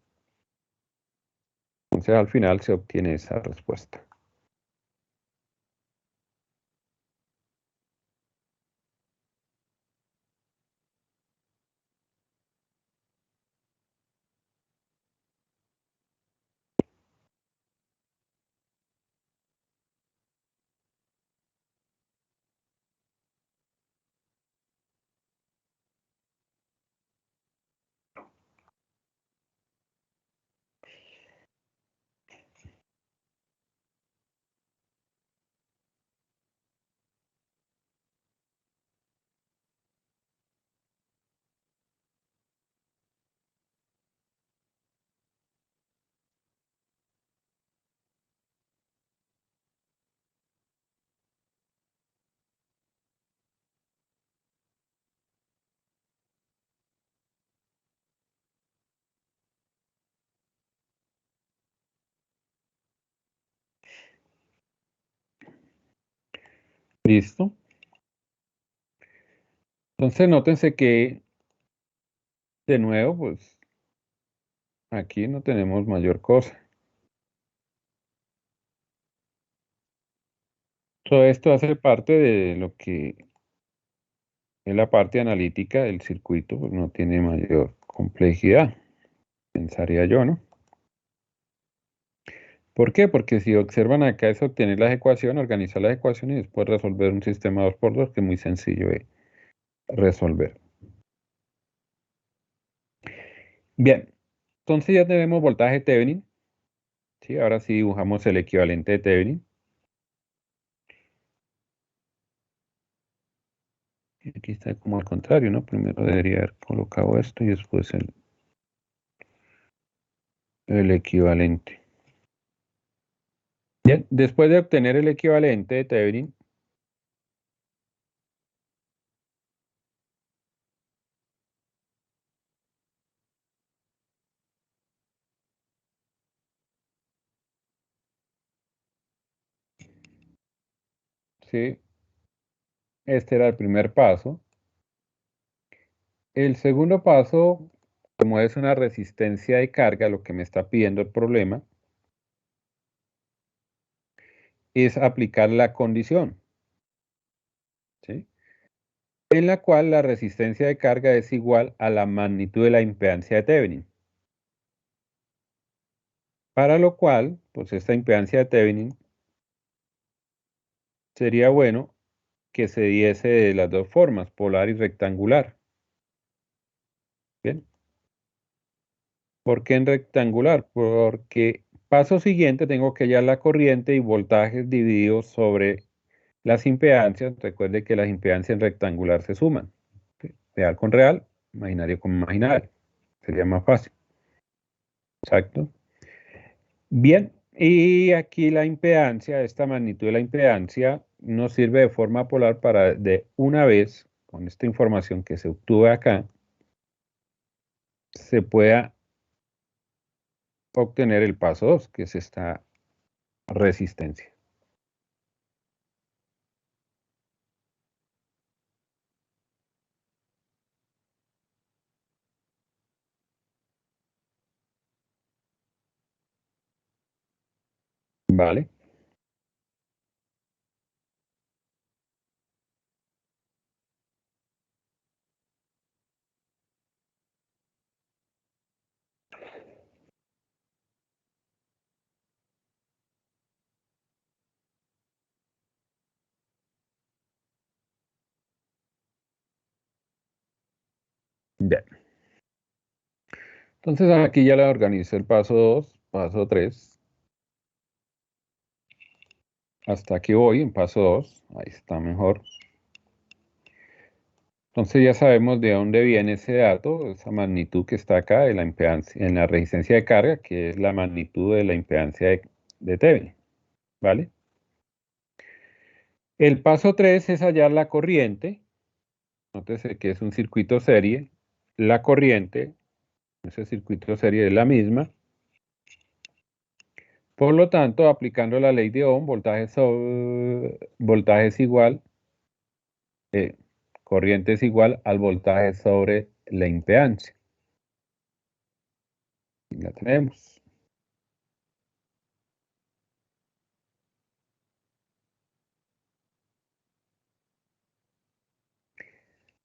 Entonces al final se obtiene esa respuesta. Listo. Entonces, nótense que, de nuevo, pues, aquí no tenemos mayor cosa. Todo esto hace parte de lo que es la parte analítica del circuito, pues no tiene mayor complejidad, pensaría yo, ¿no? ¿Por qué? Porque si observan acá es obtener las ecuaciones, organizar las ecuaciones y después resolver un sistema 2×2 que es muy sencillo de resolver. Bien, entonces ya tenemos voltaje Thevenin. ¿Sí? Ahora sí dibujamos el equivalente de Thevenin. Aquí está como al contrario, ¿no? Primero debería haber colocado esto y después el equivalente. Bien, después de obtener el equivalente de Thevenin, ¿sí? Este era el primer paso. El segundo paso, como es una resistencia de carga, lo que me está pidiendo el problema, es aplicar la condición, ¿sí? En la cual la resistencia de carga es igual a la magnitud de la impedancia de Thevenin. Para lo cual, pues esta impedancia de Thevenin sería bueno que se diese de las dos formas, polar y rectangular. Bien. ¿Por qué en rectangular? Porque paso siguiente tengo que hallar la corriente y voltajes divididos sobre las impedancias. Recuerde que las impedancias en rectangular se suman. ¿Sí? Real con real, imaginario con imaginario. Sería más fácil. Exacto. Bien, y aquí la impedancia, esta magnitud de la impedancia, nos sirve de forma polar para de una vez, con esta información que se obtuvo acá, se pueda obtener el paso 2, que es esta resistencia. ¿Vale? Bien. Entonces aquí ya le organicé el paso 2, paso 3. Hasta aquí voy en paso 2. Ahí está mejor. Entonces ya sabemos de dónde viene ese dato, esa magnitud que está acá de la impedancia, en la resistencia de carga, que es la magnitud de la impedancia de Thevenin. ¿Vale? El paso 3 es hallar la corriente. Nótese que es un circuito serie. La corriente, ese circuito serie es la misma. Por lo tanto, aplicando la ley de Ohm, voltaje es igual, corriente es igual al voltaje sobre la impedancia. Y la tenemos.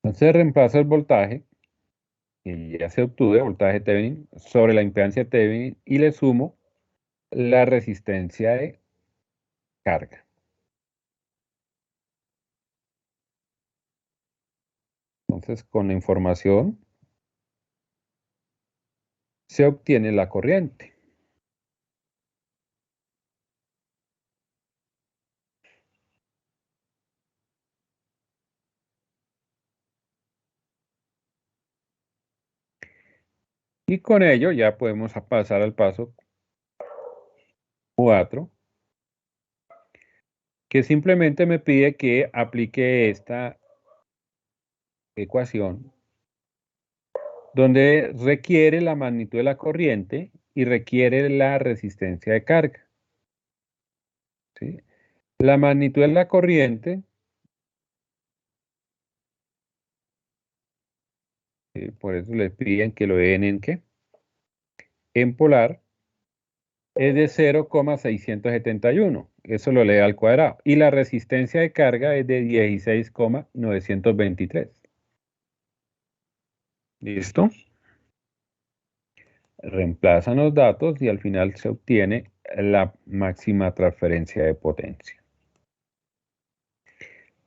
Entonces reemplazo el voltaje, y ya se obtuvo voltaje Thevenin, sobre la impedancia Thevenin y le sumo la resistencia de carga. Entonces, con la información se obtiene la corriente. Y con ello ya podemos pasar al paso 4, que simplemente me pide que aplique esta ecuación, donde requiere la magnitud de la corriente y requiere la resistencia de carga. ¿Sí? La magnitud de la corriente Por eso le piden que lo den en ¿qué? En polar. Es de 0,671. Eso lo lee al cuadrado. Y la resistencia de carga es de 16,923. ¿Listo? Reemplazan los datos y al final se obtiene la máxima transferencia de potencia.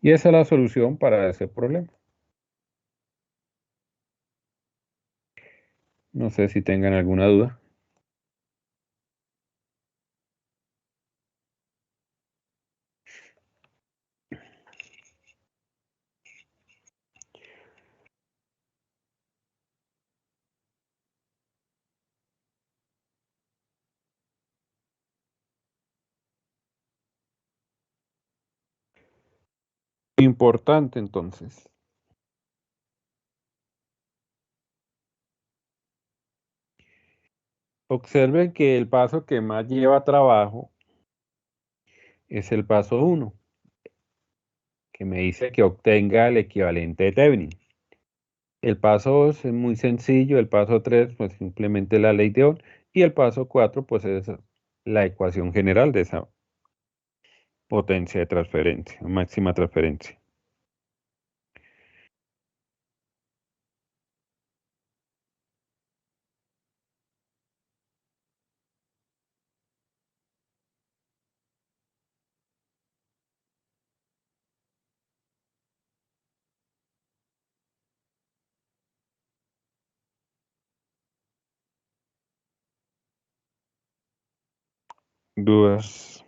Y esa es la solución para ese problema. No sé si tengan alguna duda. Importante entonces. Observen que el paso que más lleva trabajo es el paso 1, que me dice que obtenga el equivalente de Thevenin. El paso 2 es muy sencillo, el paso 3 pues simplemente la ley de Ohm y el paso 4 pues es la ecuación general de esa potencia de transferencia, máxima transferencia. ¿Dudas?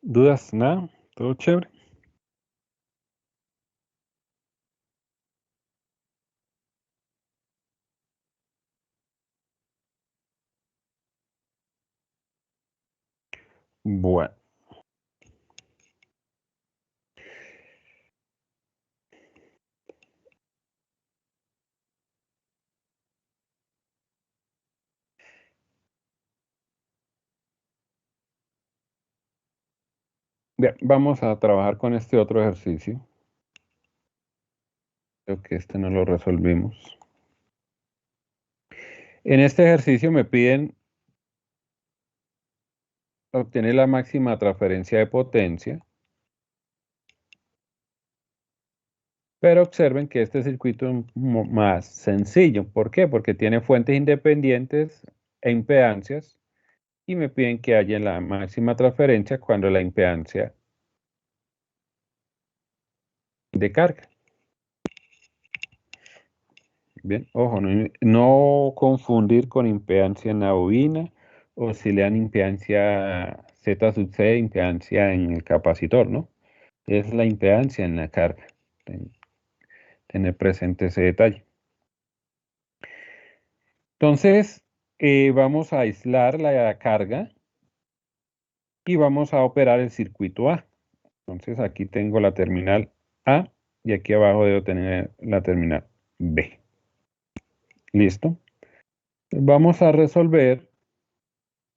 ¿Dudas? ¿Nada? ¿Todo chévere? Bueno. Bien, vamos a trabajar con este otro ejercicio. Creo que este no lo resolvimos. En este ejercicio me piden obtener la máxima transferencia de potencia. Pero observen que este circuito es más sencillo. ¿Por qué? Porque tiene fuentes independientes e impedancias y me piden que haya la máxima transferencia cuando la impedancia de carga. Bien, ojo, no confundir con impedancia en la bobina o si le dan impedancia Z sub C, impedancia en el capacitor, ¿no? Es la impedancia en la carga. Tener presente ese detalle. Entonces, vamos a aislar la carga y vamos a operar el circuito A. Entonces aquí tengo la terminal A y aquí abajo debo tener la terminal B. ¿Listo? Vamos a resolver.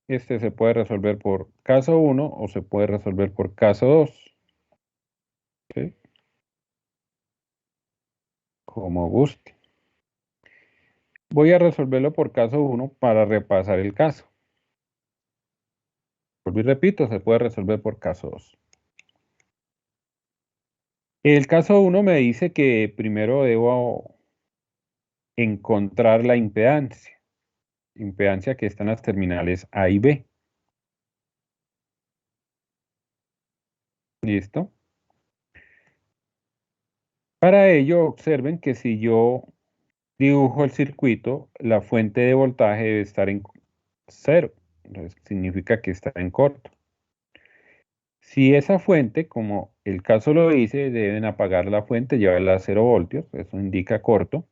Este se puede resolver por caso 1 o se puede resolver por caso 2. ¿Sí? Como guste. Voy a resolverlo por caso 1 para repasar el caso. Vuelvo y repito, se puede resolver por caso 2. El caso 1 me dice que primero debo encontrar la impedancia que está en las terminales A y B. ¿Listo? Para ello, observen que si yo dibujo el circuito, la fuente de voltaje debe estar en 0. Entonces, significa que está en corto. Si esa fuente, como el caso lo dice, deben apagar la fuente, llevarla a 0 voltios, eso indica corto.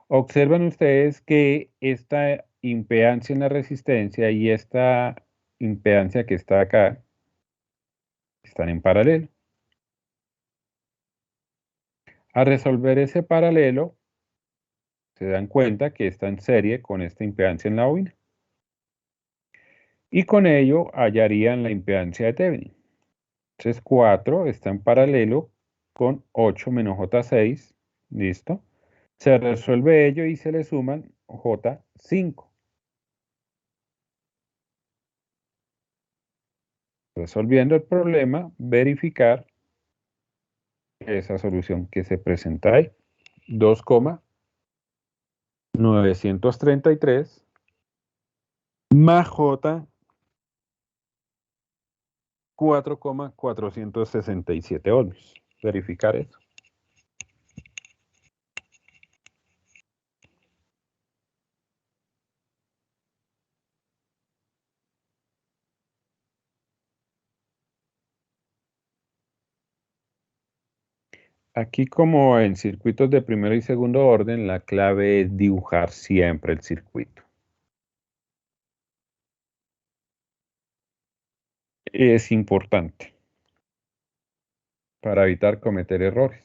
Observan ustedes que esta impedancia en la resistencia y esta impedancia que está acá están en paralelo. Al resolver ese paralelo, se dan cuenta que está en serie con esta impedancia en la bobina. Y con ello hallarían la impedancia de Thevenin. Entonces 4 está en paralelo con 8 menos J6. ¿Listo? Se resuelve ello y se le suman J5. Resolviendo el problema, verificar esa solución que se presenta ahí. 2,933 más J 4,467 ohmios. Verificar eso. Aquí, como en circuitos de primero y segundo orden, la clave es dibujar siempre el circuito. Es importante para evitar cometer errores.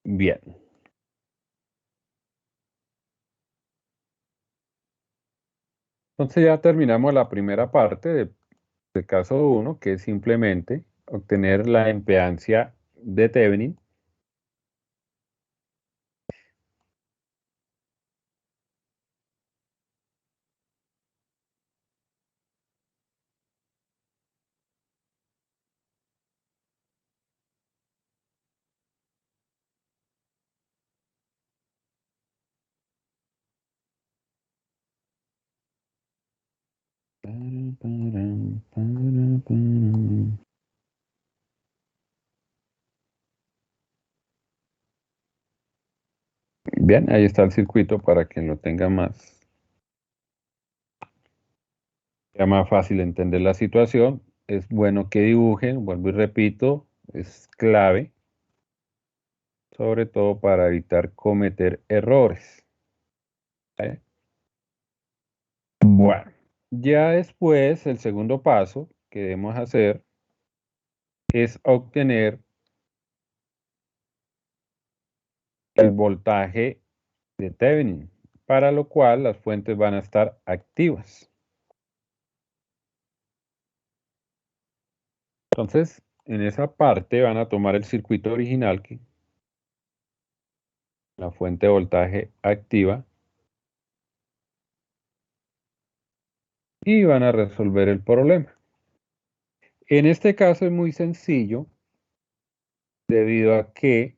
Bien. Entonces ya terminamos la primera parte del caso 1, que es simplemente obtener la impedancia de Thevenin. Bien, ahí está el circuito para quien lo tenga más. Sea más fácil entender la situación. Es bueno que dibujen, vuelvo y repito, es clave, sobre todo para evitar cometer errores. ¿Sí? Bueno, Ya después, el segundo paso que debemos hacer es obtener el voltaje de Thevenin, para lo cual las fuentes van a estar activas. Entonces, en esa parte van a tomar el circuito original, que la fuente de voltaje activa, y van a resolver el problema. En este caso es muy sencillo, debido a que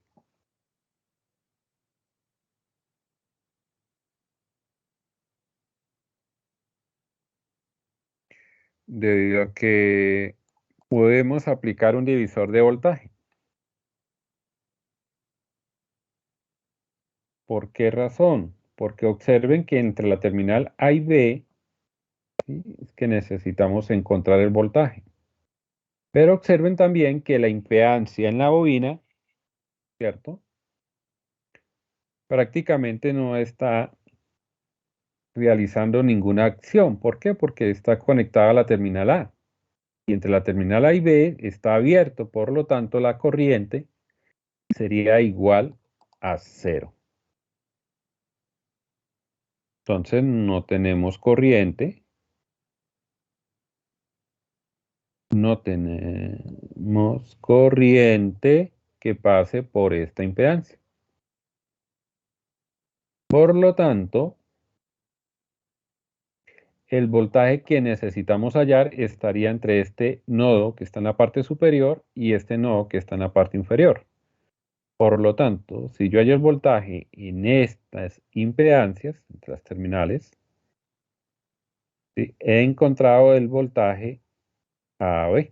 podemos aplicar un divisor de voltaje. ¿Por qué razón? Porque observen que entre la terminal A y B, ¿sí?, es que necesitamos encontrar el voltaje. Pero observen también que la impedancia en la bobina, ¿cierto?, prácticamente no está realizando ninguna acción. ¿Por qué? Porque está conectada a la terminal A. Y entre la terminal A y B está abierto, por lo tanto la corriente sería igual a 0. Entonces no tenemos corriente. No tenemos corriente que pase por esta impedancia. Por lo tanto, el voltaje que necesitamos hallar estaría entre este nodo que está en la parte superior y este nodo que está en la parte inferior. Por lo tanto, si yo hallo el voltaje en estas impedancias, entre las terminales, ¿sí?, he encontrado el voltaje AB,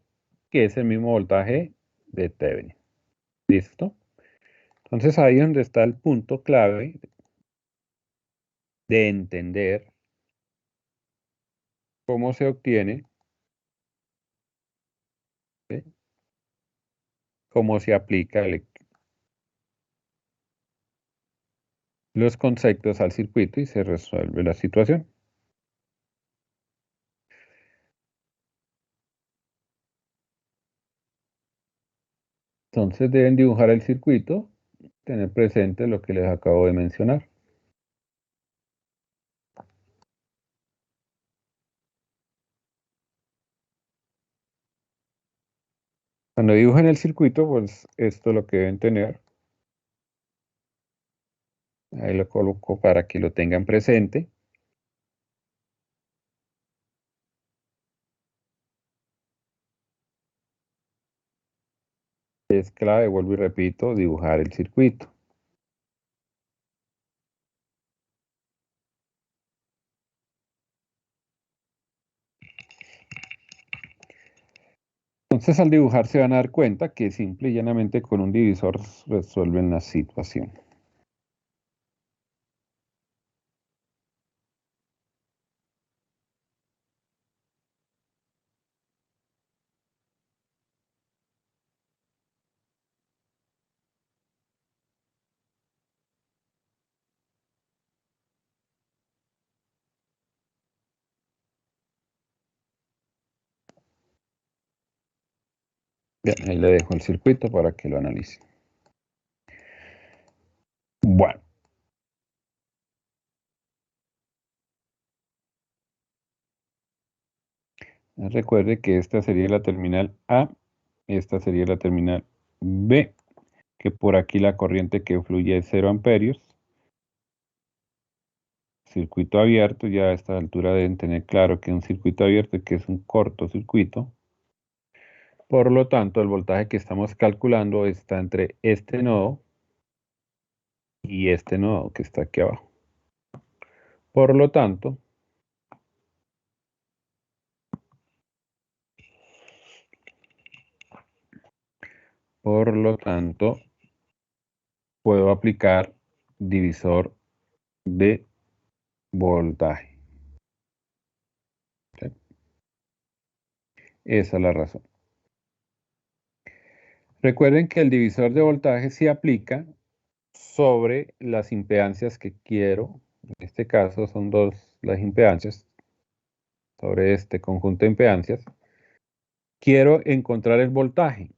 que es el mismo voltaje de Thevenin. ¿Listo? Entonces ahí es donde está el punto clave de entender cómo se obtiene, ¿sí?, cómo se aplica los conceptos al circuito y se resuelve la situación. Entonces deben dibujar el circuito, tener presente lo que les acabo de mencionar. Cuando dibujen el circuito, pues esto es lo que deben tener. Ahí lo coloco para que lo tengan presente. Es clave, vuelvo y repito, dibujar el circuito. Entonces al dibujar se van a dar cuenta que simple y llanamente con un divisor resuelven la situación. Bien, ahí le dejo el circuito para que lo analice. Bueno. Recuerde que esta sería la terminal A, esta sería la terminal B, que por aquí la corriente que fluye es 0 amperios. Circuito abierto, ya a esta altura deben tener claro que un circuito abierto que es un cortocircuito. Por lo tanto, el voltaje que estamos calculando está entre este nodo y este nodo que está aquí abajo. Por lo tanto, puedo aplicar divisor de voltaje. ¿Sí? Esa es la razón. Recuerden que el divisor de voltaje se aplica sobre las impedancias que quiero. En este caso son dos las impedancias. sobre este conjunto de impedancias, quiero encontrar el voltaje.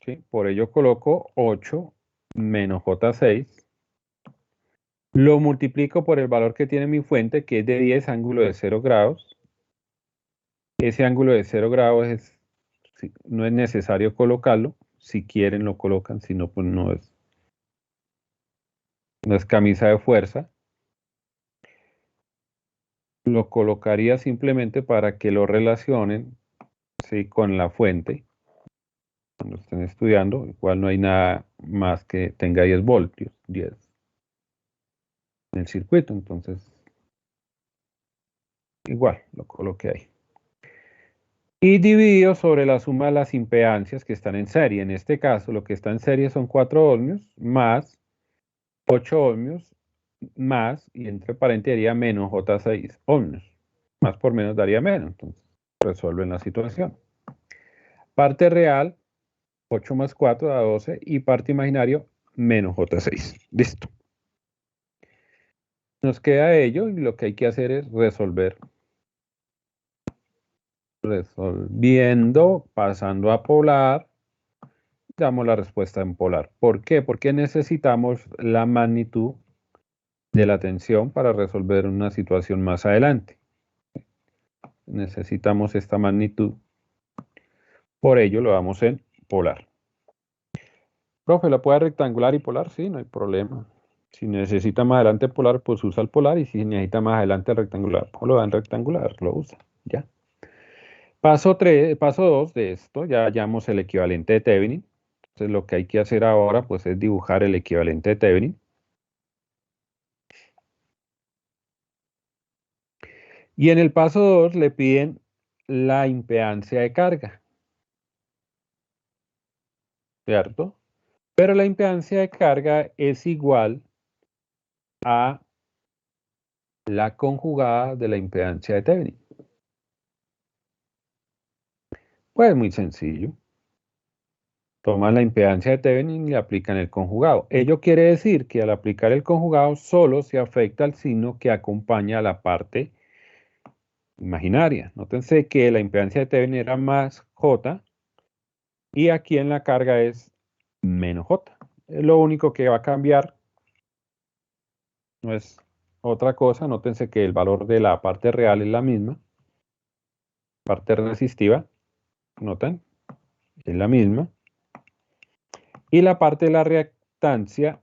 ¿Sí? Por ello coloco 8 menos J6. Lo multiplico por el valor que tiene mi fuente, que es de 10 ángulo de 0 grados. Ese ángulo de 0 grados no es necesario colocarlo. Si quieren lo colocan, si no, pues no es camisa de fuerza. Lo colocaría simplemente para que lo relacionen, ¿sí?, con la fuente. Cuando estén estudiando, igual no hay nada más que tenga 10 voltios, 10 en el circuito, entonces igual lo coloqué ahí. Y dividido sobre la suma de las impedancias que están en serie. En este caso, lo que está en serie son 4 ohmios más 8 ohmios más, y entre paréntesis daría menos J6 ohmios. Más por menos daría menos, entonces resuelven la situación. Parte real, 8 más 4 da 12, y parte imaginario, menos J6. Listo. Nos queda ello, y lo que hay que hacer es resolver. Resolviendo, pasando a polar, damos la respuesta en polar. ¿Por qué? Porque necesitamos la magnitud de la tensión para resolver una situación más adelante. Necesitamos esta magnitud. Por ello lo damos en polar. Profe, ¿la puede rectangular y polar? Sí, no hay problema. Si necesita más adelante polar, pues usa el polar, y si necesita más adelante rectangular, pues lo da en rectangular, lo usa. Ya. Paso 2 de esto, ya hallamos el equivalente de Thevenin. Entonces lo que hay que hacer ahora, pues, es dibujar el equivalente de Thevenin. Y en el paso 2 le piden la impedancia de carga, ¿cierto? Pero la impedancia de carga es igual a la conjugada de la impedancia de Thevenin. Pues muy sencillo. Toman la impedancia de Thevenin y le aplican el conjugado. Ello quiere decir que al aplicar el conjugado solo se afecta el signo que acompaña a la parte imaginaria. Nótense que la impedancia de Thevenin era más J y aquí en la carga es menos J. Lo único que va a cambiar no es otra cosa. Nótense que el valor de la parte real es la misma. Parte resistiva, ¿notan? Es la misma. Y la parte de la reactancia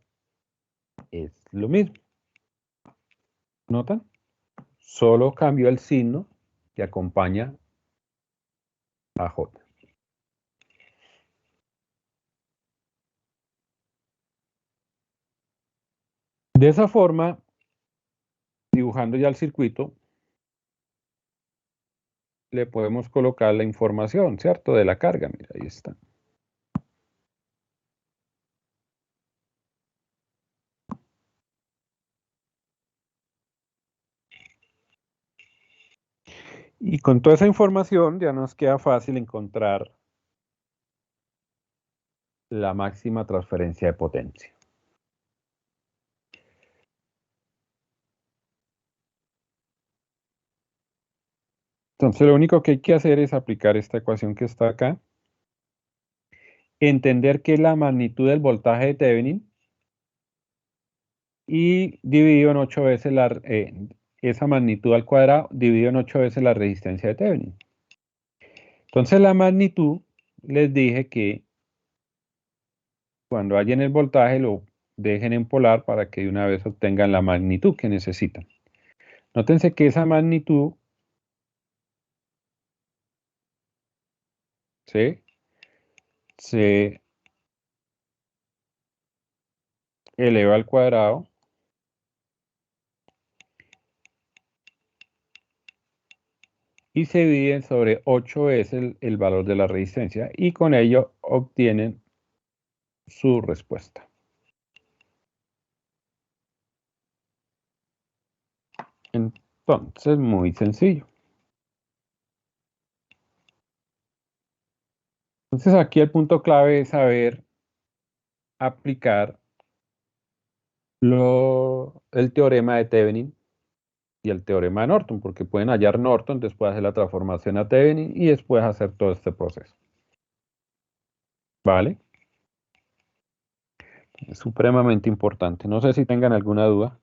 es lo mismo. ¿Notan? Solo cambió el signo que acompaña a J. De esa forma, dibujando ya el circuito, le podemos colocar la información, ¿cierto?, de la carga. Mira, ahí está. Y con toda esa información ya nos queda fácil encontrar la máxima transferencia de potencia. Entonces lo único que hay que hacer es aplicar esta ecuación que está acá, entender que es la magnitud del voltaje de Thevenin y dividido en 8 veces esa magnitud al cuadrado, dividido en 8 veces la resistencia de Thevenin. Entonces la magnitud, les dije que cuando hallen el voltaje lo dejen en polar para que de una vez obtengan la magnitud que necesitan. Nótense que esa magnitud, ¿sí?, se eleva al cuadrado y se divide sobre 8 veces el valor de la resistencia, y con ello obtienen su respuesta. Entonces, muy sencillo. Entonces aquí el punto clave es saber aplicar el teorema de Thevenin y el teorema de Norton, porque pueden hallar Norton, después hacer la transformación a Thevenin y después hacer todo este proceso. ¿Vale? Es supremamente importante. No sé si tengan alguna duda.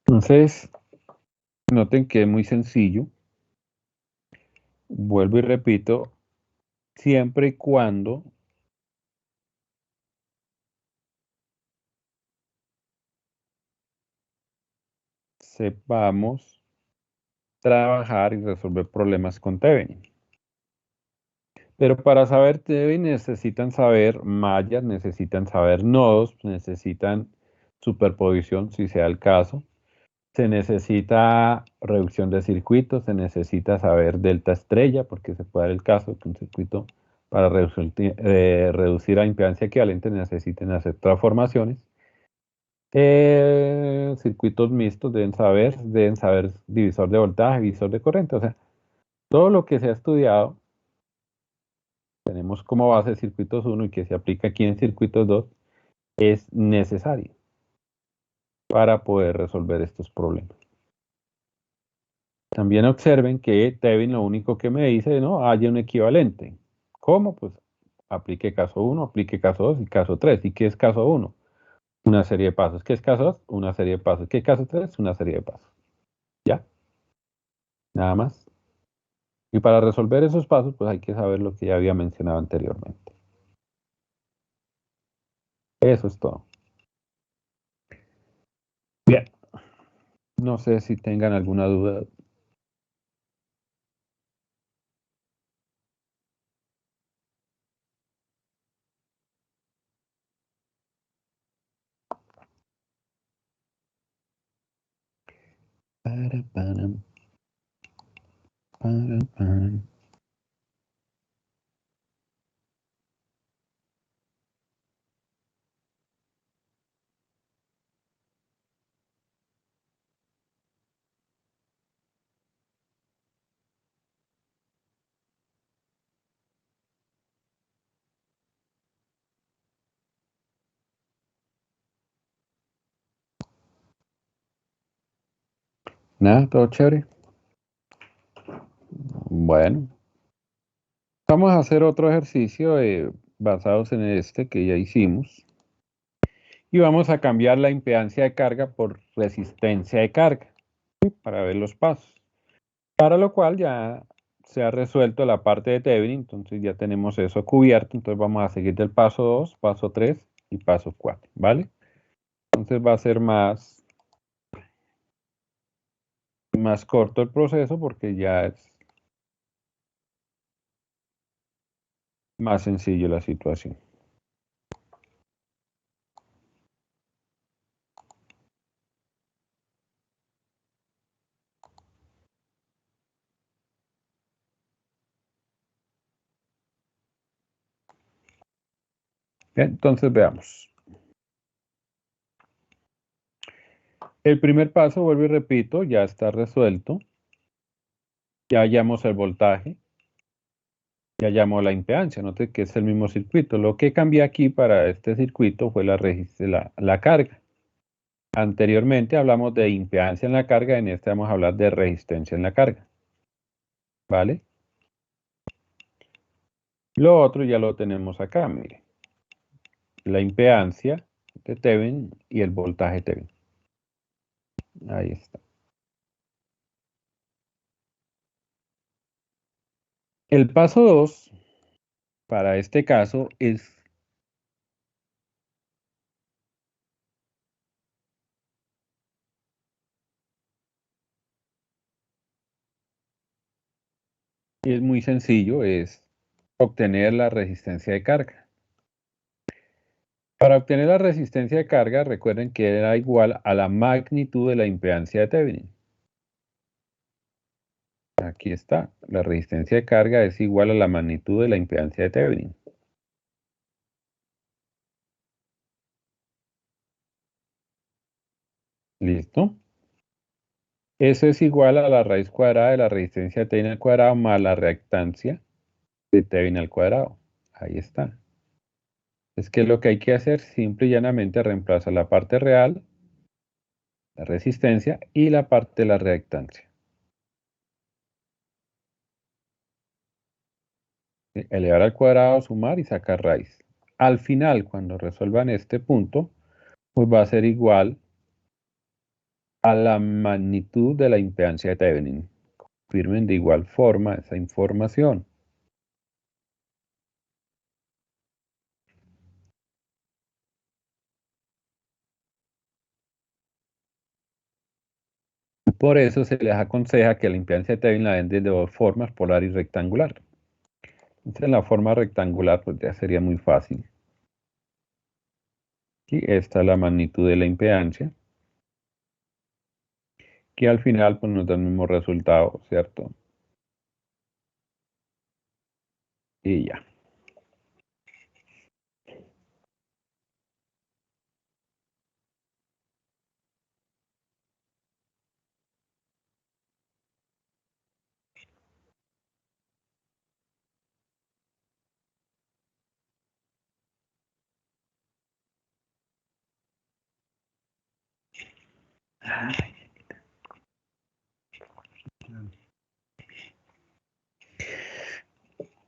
Entonces, noten que es muy sencillo. Vuelvo y repito, siempre y cuando sepamos trabajar y resolver problemas con Thevenin. Pero para saber Thevenin necesitan saber mallas, necesitan saber nodos, necesitan superposición, si sea el caso. Se necesita reducción de circuitos, se necesita saber delta estrella, porque se puede dar el caso que un circuito para reducir a impedancia equivalente necesiten hacer transformaciones. Circuitos mixtos deben saber divisor de voltaje, divisor de corriente, o sea, todo lo que se ha estudiado, tenemos como base circuitos 1 y que se aplica aquí en circuitos 2, es necesario para poder resolver estos problemas. También observen que Thevenin lo único que me dice, no, haya un equivalente. ¿Cómo? Pues aplique caso 1, aplique caso 2 y caso 3. ¿Y qué es caso 1? Una serie de pasos. ¿Qué es caso 2? Una serie de pasos. ¿Qué es caso 3? Una serie de pasos. ¿Ya? Nada más. Y para resolver esos pasos, pues hay que saber lo que ya había mencionado anteriormente. Eso es todo. Bien. No sé si tengan alguna duda. Para, para. Nada, todo chévere. Bueno, vamos a hacer otro ejercicio basados en este que ya hicimos. Y vamos a cambiar la impedancia de carga por resistencia de carga, ¿sí? Para ver los pasos. Para lo cual ya se ha resuelto la parte de Thevenin, entonces ya tenemos eso cubierto. Entonces vamos a seguir del paso 2, paso 3 y paso 4, ¿vale? Entonces va a ser más corto el proceso porque ya es más sencillo la situación. Bien, entonces veamos. El primer paso, vuelvo y repito, ya está resuelto. Ya hallamos el voltaje, ya hallamos la impedancia. Note que es el mismo circuito. Lo que cambié aquí para este circuito fue la carga. Anteriormente hablamos de impedancia en la carga, en este vamos a hablar de resistencia en la carga. ¿Vale? Lo otro ya lo tenemos acá, mire. La impedancia de Thevenin y el voltaje Thevenin. Ahí está. El paso 2, para este caso, es muy sencillo, es obtener la resistencia de carga. Para obtener la resistencia de carga, recuerden que era igual a la magnitud de la impedancia de Thevenin. Aquí está, la resistencia de carga es igual a la magnitud de la impedancia de Thevenin. ¿Listo? Eso es igual a la raíz cuadrada de la resistencia de Thevenin al cuadrado más la reactancia de Thevenin al cuadrado. Ahí está. Es que lo que hay que hacer, simple y llanamente, reemplaza la parte real, la resistencia, y la parte de la reactancia. Elevar al cuadrado, sumar y sacar raíz. Al final, cuando resuelvan este punto, pues va a ser igual a la magnitud de la impedancia de Thevenin. Confirmen de igual forma esa información. Por eso se les aconseja que la impedancia de Thevenin la den de dos formas, polar y rectangular. Entonces, en la forma rectangular, pues ya sería muy fácil. Y esta es la magnitud de la impedancia, que al final pues, nos da el mismo resultado, ¿cierto? Y ya.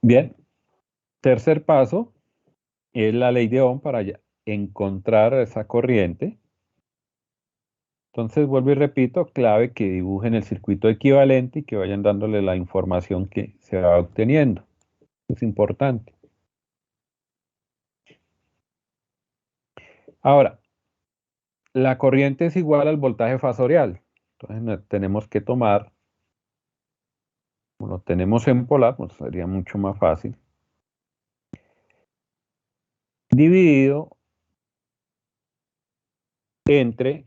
Bien, tercer paso es la ley de Ohm para encontrar esa corriente. Entonces vuelvo y repito, clave que dibujen el circuito equivalente y que vayan dándole la información que se va obteniendo. Es importante. Ahora, la corriente es igual al voltaje fasorial. Entonces tenemos que tomar, como lo tenemos en polar, pues sería mucho más fácil. Dividido entre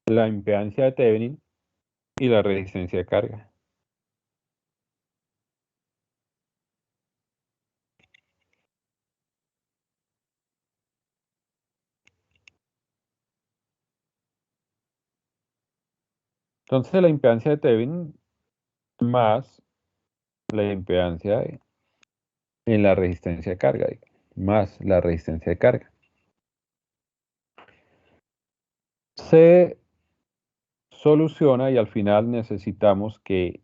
la impedancia de Thevenin y la resistencia de carga. Entonces la impedancia de Thevenin más la impedancia en la resistencia de carga, más la resistencia de carga. Se soluciona y al final necesitamos que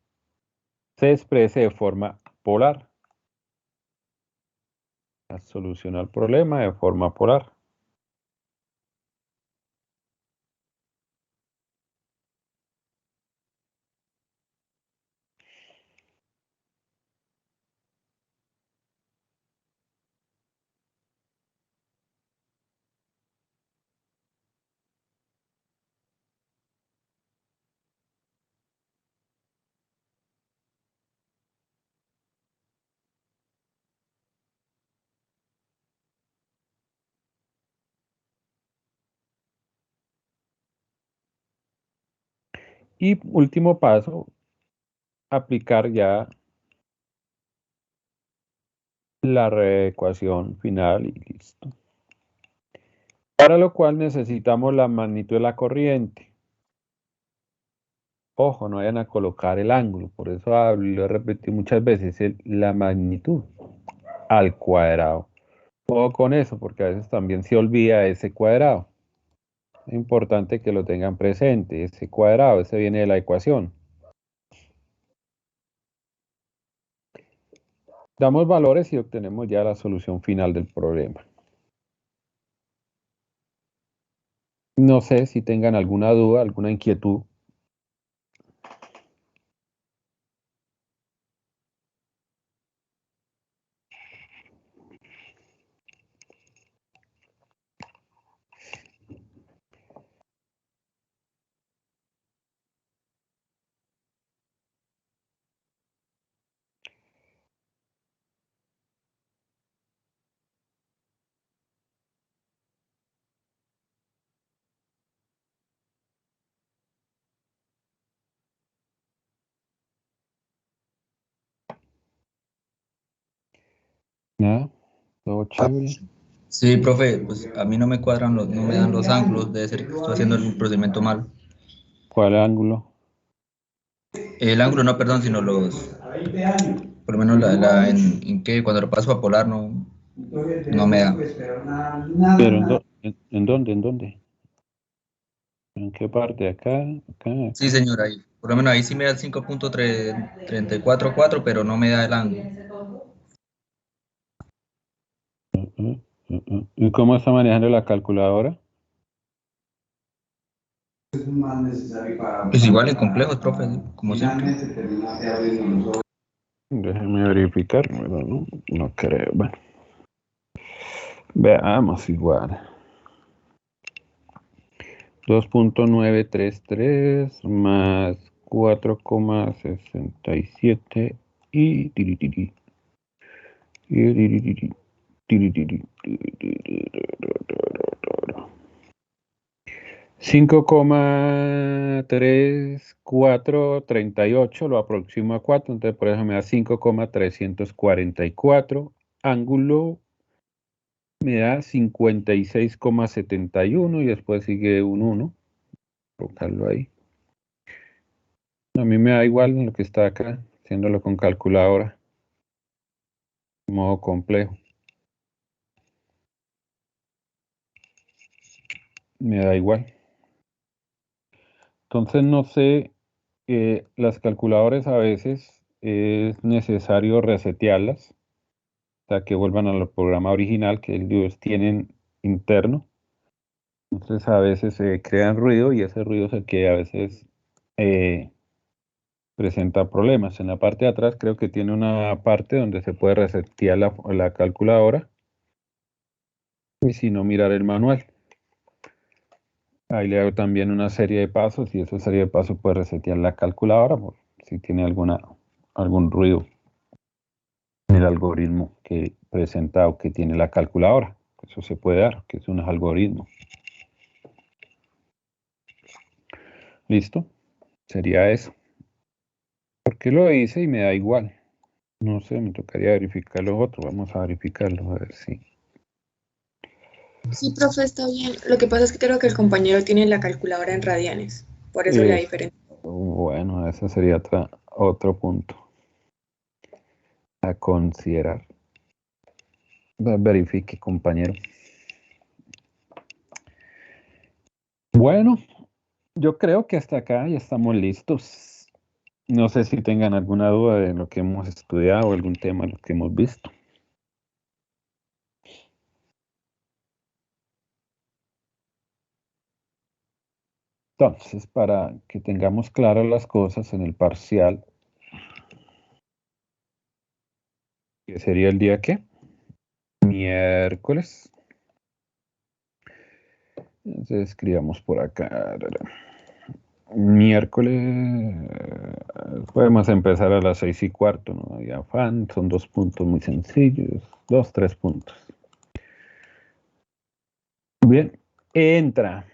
se exprese de forma polar. Soluciona el problema de forma polar. Y último paso, aplicar ya la ecuación final y listo. Para lo cual necesitamos la magnitud de la corriente. Ojo, no vayan a colocar el ángulo, por eso lo he repetido muchas veces, la magnitud al cuadrado. Ojo con eso, porque a veces también se olvida ese cuadrado. Es importante que lo tengan presente, ese cuadrado, ese viene de la ecuación. Damos valores y obtenemos ya la solución final del problema. No sé si tengan alguna duda, alguna inquietud. Nada, todo chévere. Sí, profe, pues a mí no me cuadran no me dan los ángulos, debe ser que estoy haciendo el procedimiento mal. ¿Cuál ángulo? El ángulo no, perdón, sino por lo menos en que cuando lo paso a polar no me da. ¿Pero en dónde? ¿En dónde? ¿En qué parte? ¿Acá? ¿Acá? Sí, señor, ahí. Por lo menos ahí sí me da el 5.344, pero no me da el ángulo. ¿Y cómo está manejando la calculadora? Pues igual en complejos, profe, como siempre. Déjeme verificar, pero no creo. Bueno, veamos igual. 2.933 más 4,67 y tiritiri. Y tiritiri, tiritiri, tiritiri. 5,3438 lo aproximo a 4, entonces por eso me da 5,344. Ángulo me da 56,71 y después sigue un 1. Colocarlo ahí. A mí me da igual lo que está acá, haciéndolo con calculadora. Modo complejo. Me da igual. Entonces no sé, las calculadoras a veces es necesario resetearlas, o sea, que vuelvan al programa original que ellos tienen interno. Entonces a veces se crean ruido y ese ruido es el que a veces presenta problemas. En la parte de atrás creo que tiene una parte donde se puede resetear la calculadora y si no mirar el manual. Ahí le hago también una serie de pasos y esa serie de pasos puede resetear la calculadora por si tiene algún ruido en el algoritmo que presenta o que tiene la calculadora. Eso se puede dar, que es un algoritmo. ¿Listo? Sería eso. ¿Por qué lo hice y me da igual? No sé, me tocaría verificar los otros. Vamos a verificarlos a ver si. Sí, profe, está bien. Lo que pasa es que creo que el compañero tiene la calculadora en radianes. Por eso la diferencia. Bueno, ese sería otro punto a considerar. Verifique, compañero. Bueno, yo creo que hasta acá ya estamos listos. No sé si tengan alguna duda de lo que hemos estudiado o algún tema de lo que hemos visto. Entonces, para que tengamos claras las cosas en el parcial, que sería el día ¿qué? Miércoles. Entonces, escribamos por acá. Miércoles, podemos empezar a las 6:15, no hay afán, son 2 puntos muy sencillos, 3 puntos. Bien, entra.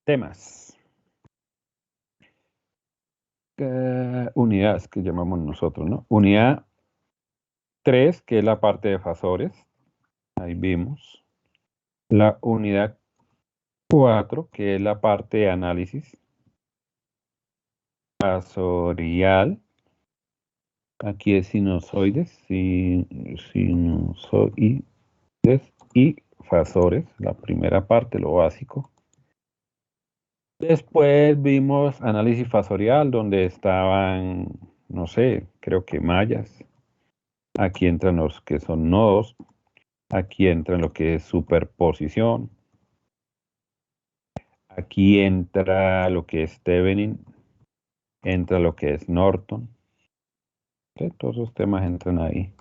Temas. Unidades que llamamos nosotros, ¿no? Unidad 3, que es la parte de fasores. Ahí vimos. La unidad 4, que es la parte de análisis fasorial. Aquí es sinusoides, sinusoides y fasores, la primera parte, lo básico. Después vimos análisis fasorial, donde estaban, no sé, creo que mallas. Aquí entran los que son nodos. Aquí entra lo que es superposición. Aquí entra lo que es Thevenin. Entra lo que es Norton. ¿Sí? Todos esos temas entran ahí.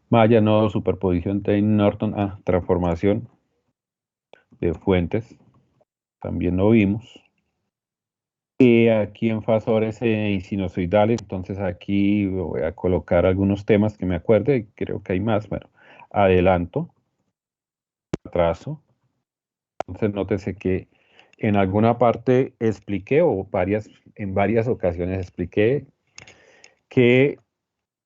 Malla, nodo, superposición, Thevenin, Norton. Transformación de fuentes. También lo vimos. Y aquí en fasores y sinusoidales, entonces aquí voy a colocar algunos temas que me acuerde, creo que hay más. Bueno, adelanto, atraso. Entonces nótese que en alguna parte expliqué, o en varias ocasiones expliqué que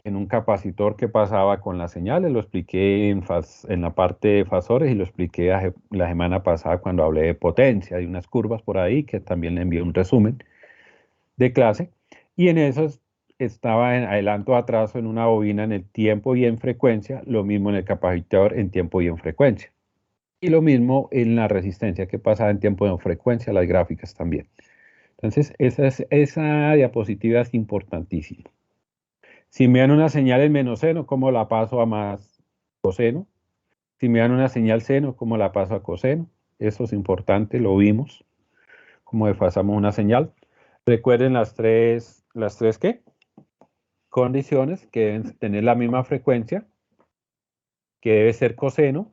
en un capacitor que pasaba con las señales, lo expliqué en la parte de fasores y lo expliqué la semana pasada cuando hablé de potencia, hay unas curvas por ahí que también le envié un resumen de clase, y en esos estaba en adelanto o atraso en una bobina en el tiempo y en frecuencia, lo mismo en el capacitor en tiempo y en frecuencia. Y lo mismo en la resistencia que pasaba en tiempo y en frecuencia, las gráficas también. Entonces, esa diapositiva es importantísima. Si me dan una señal en menos seno, ¿cómo la paso a más coseno? Si me dan una señal seno, ¿cómo la paso a coseno? Eso es importante, lo vimos, cómo desfasamos una señal. Recuerden las tres ¿qué? Condiciones que deben tener la misma frecuencia, que debe ser coseno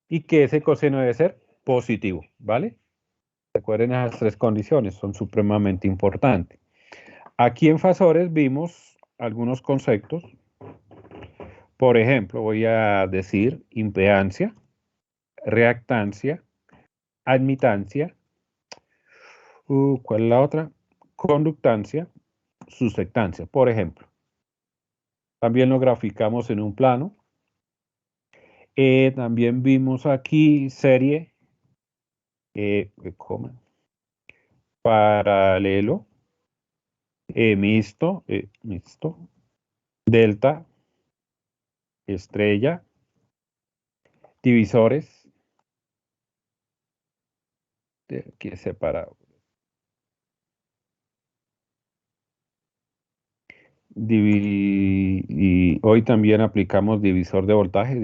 y que ese coseno debe ser positivo, ¿vale? Recuerden esas tres condiciones, son supremamente importantes. Aquí en fasores vimos algunos conceptos. Por ejemplo, voy a decir impedancia, reactancia, admitancia, ¿cuál es la otra? Conductancia, susceptancia, por ejemplo. También lo graficamos en un plano. También vimos aquí serie, paralelo, mixto, delta, estrella, divisores, aquí es separado. Y hoy también aplicamos divisor de voltaje,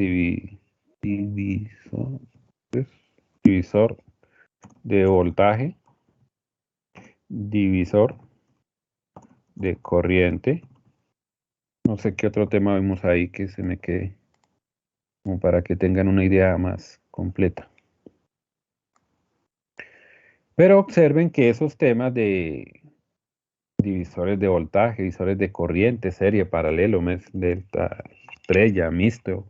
divisor de voltaje, divisor de corriente. No sé qué otro tema vimos ahí que se me quede, como para que tengan una idea más completa. Pero observen que esos temas de divisores de voltaje, divisores de corriente, serie, paralelo, delta, estrella, mixto,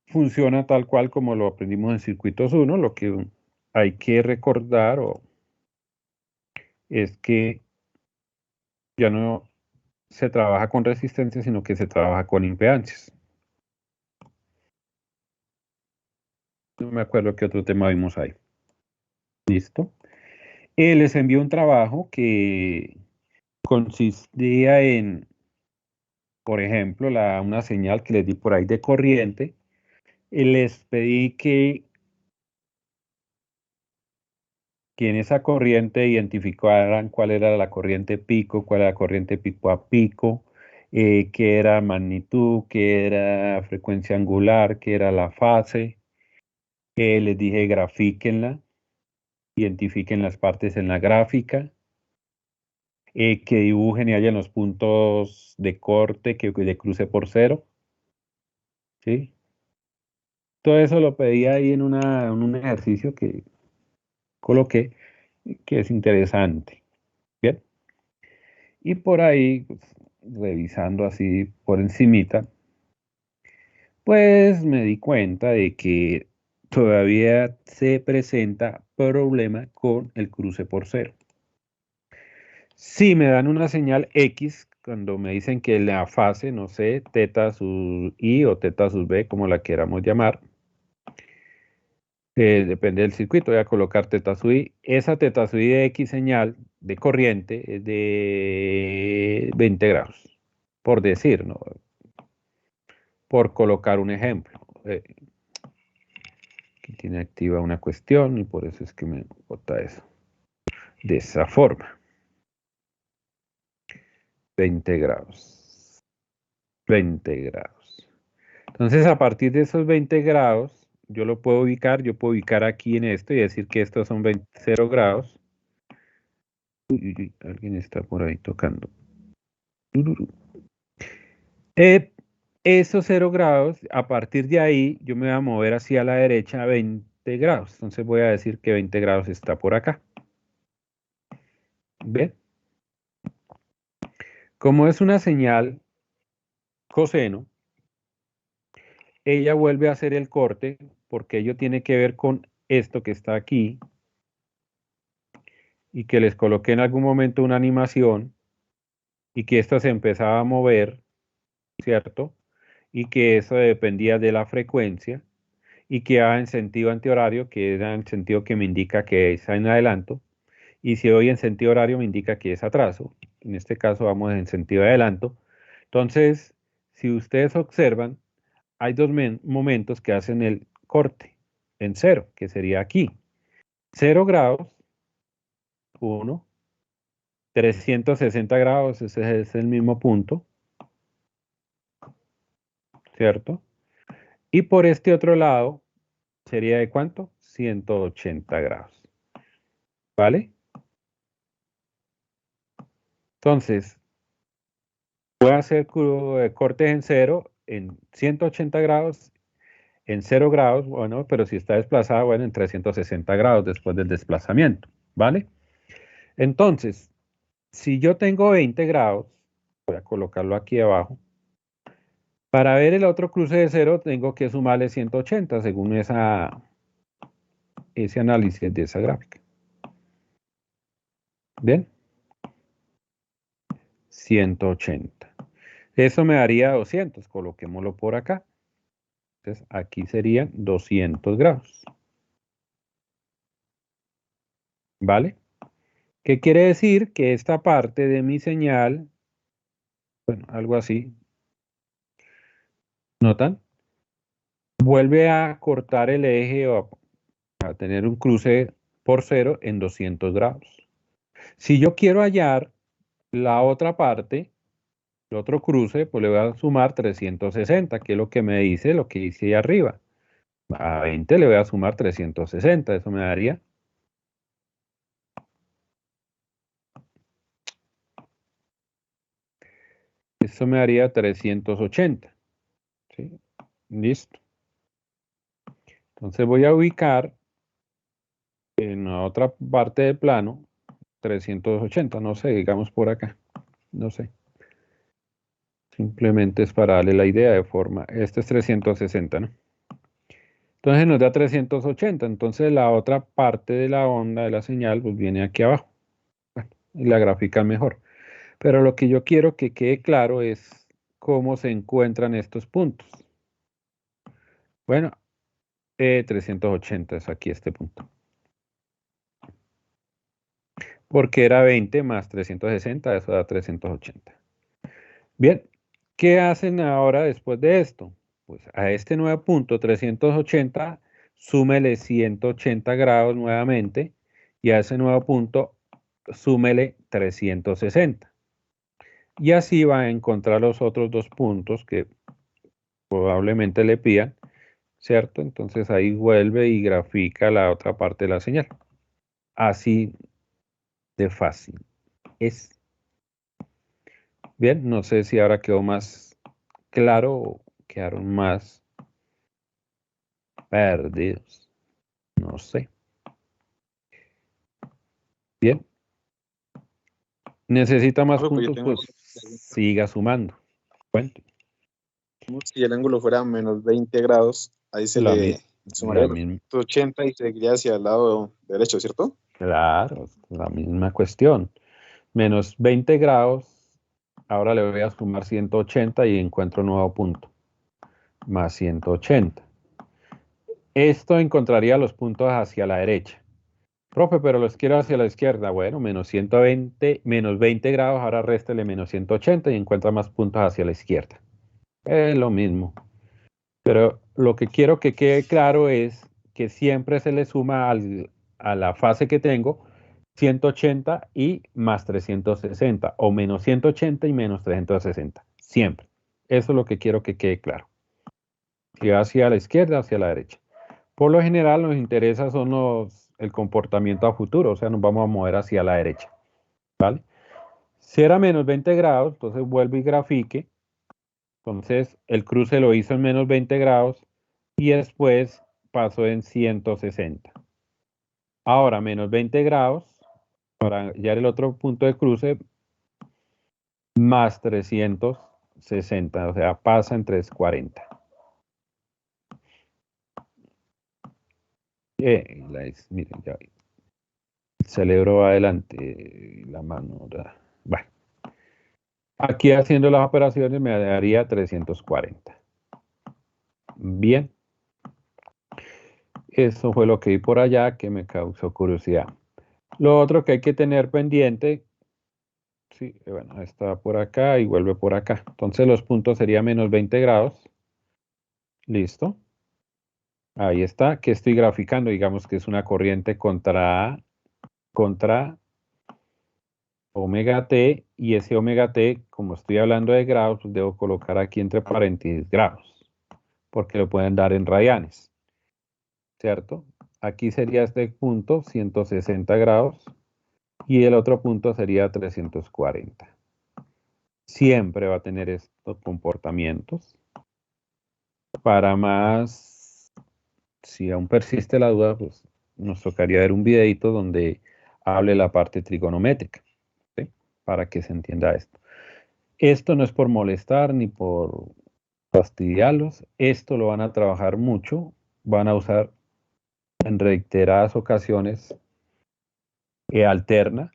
funciona tal cual como lo aprendimos en circuitos 1. Lo que hay que recordar es que ya no se trabaja con resistencia, sino que se trabaja con impedancias. No me acuerdo qué otro tema vimos ahí. ¿Listo? Les envió un trabajo que consistía en, por ejemplo, una señal que les di por ahí de corriente. Les pedí que en esa corriente identificaran cuál era la corriente pico, cuál era la corriente pico a pico, qué era magnitud, qué era frecuencia angular, qué era la fase. Les dije grafíquenla, identifiquen las partes en la gráfica, que dibujen y hayan los puntos de corte, de cruce por cero. ¿Sí? Todo eso lo pedí ahí en un ejercicio que coloqué, que es interesante. Bien. Y por ahí, pues, revisando así por encimita, pues me di cuenta de que todavía se presenta problema con el cruce por cero. Si me dan una señal X, cuando me dicen que la fase, no sé, teta sub I o teta sub B, como la queramos llamar, depende del circuito, voy a colocar teta sub I. Esa teta sub I de X señal de corriente es de 20 grados, por decir, ¿no? Por colocar un ejemplo. Aquí tiene activa una cuestión y por eso es que me bota eso. De esa forma. 20 grados. 20 grados. Entonces, a partir de esos 20 grados, yo puedo ubicar aquí en esto y decir que estos son 0 grados. Uy, alguien está por ahí tocando. Esos 0 grados, a partir de ahí, yo me voy a mover hacia la derecha a 20 grados. Entonces voy a decir que 20 grados está por acá. ¿Ven? Como es una señal coseno, ella vuelve a hacer el corte porque ello tiene que ver con esto que está aquí y que les coloqué en algún momento una animación y que esto se empezaba a mover, ¿cierto? Y que eso dependía de la frecuencia y que iba en sentido antihorario, que era el sentido que me indica que es en adelanto, y si voy en sentido horario me indica que es atraso. En este caso vamos en sentido de adelanto. Entonces, si ustedes observan, hay dos momentos que hacen el corte en cero, que sería aquí. 0 grados, 1, 360 grados, ese es el mismo punto, ¿cierto? Y por este otro lado, sería de ¿cuánto? 180 grados, ¿vale? Entonces, voy a hacer cortes en cero, en 180 grados, en 0 grados, bueno, pero si está desplazada, bueno, en 360 grados después del desplazamiento, ¿vale? Entonces, si yo tengo 20 grados, voy a colocarlo aquí abajo, para ver el otro cruce de cero tengo que sumarle 180 según ese análisis de esa gráfica. ¿Bien? 180. Eso me daría 200, coloquémoslo por acá. Entonces, aquí serían 200 grados. ¿Vale? ¿Qué quiere decir? Que esta parte de mi señal, bueno, algo así, ¿notan? Vuelve a cortar el eje o a tener un cruce por cero en 200 grados. Si yo quiero hallar la otra parte, el otro cruce, pues le voy a sumar 360, que es lo que me dice lo que hice ahí arriba. A 20 le voy a sumar 360, eso me daría. Eso me daría 380. ¿Sí? Listo. Entonces voy a ubicar en la otra parte del plano 380, no sé, digamos por acá, no sé. Simplemente es para darle la idea de forma. Este es 360, ¿no? Entonces nos da 380. Entonces la otra parte de la onda de la señal pues viene aquí abajo. Bueno, y la gráfica mejor. Pero lo que yo quiero que quede claro es cómo se encuentran estos puntos. Bueno, 380 es aquí este punto. Porque era 20 más 360, eso da 380. Bien, ¿qué hacen ahora después de esto? Pues a este nuevo punto 380, súmele 180 grados nuevamente y a ese nuevo punto súmele 360. Y así va a encontrar los otros dos puntos que probablemente le pidan, ¿cierto? Entonces ahí vuelve y grafica la otra parte de la señal. Así de fácil es. Bien, no sé si ahora quedó más claro o quedaron más perdidos. No sé. Bien. Necesita más Profe, yo puntos, tengo pues siga sumando. Cuente. si el ángulo fuera menos 20 grados, ahí se La, le sumaría la los misma, 80 y seguiría hacia el lado derecho, ¿cierto? claro, la misma cuestión. Menos 20 grados, ahora le voy a sumar 180 y encuentro un nuevo punto. Más 180. Esto encontraría los puntos hacia la derecha. Profe, pero los quiero hacia la izquierda. Bueno, menos 120, menos 20 grados, ahora réstele menos 180 y encuentra más puntos hacia la izquierda. Es lo mismo. Pero lo que quiero que quede claro es que siempre se le suma a la fase que tengo 180 y más 360 o menos 180 y menos 360. Siempre. Eso es lo que quiero que quede claro. Si va hacia la izquierda, hacia la derecha. Por lo general nos interesa el comportamiento a futuro, o sea, nos vamos a mover hacia la derecha. ¿Vale? Si era menos 20 grados, entonces vuelvo y grafique. Entonces el cruce lo hizo en menos 20 grados y después pasó en 160. Ahora menos 20 grados, para hallar el otro punto de cruce, más 360, o sea, pasa en 340. Miren, ya, el cerebro va adelante, la mano. Bueno. Aquí haciendo las operaciones me daría 340. Bien. Eso fue lo que vi por allá que me causó curiosidad. Lo otro que hay que tener pendiente, sí, bueno, está por acá y vuelve por acá. Entonces los puntos serían menos 20 grados. Listo. Ahí está, que estoy graficando, digamos que es una corriente contra omega t, y ese omega t, como estoy hablando de grados, pues debo colocar aquí entre paréntesis grados, porque lo pueden dar en radianes, ¿cierto? Aquí sería este punto, 160 grados, y el otro punto sería 340. Siempre va a tener estos comportamientos. Para más, si aún persiste la duda, pues nos tocaría ver un videito donde hable la parte trigonométrica, ¿sí? Para que se entienda esto. Esto no es por molestar ni por fastidiarlos, esto lo van a trabajar mucho, van a usar en reiteradas ocasiones alterna.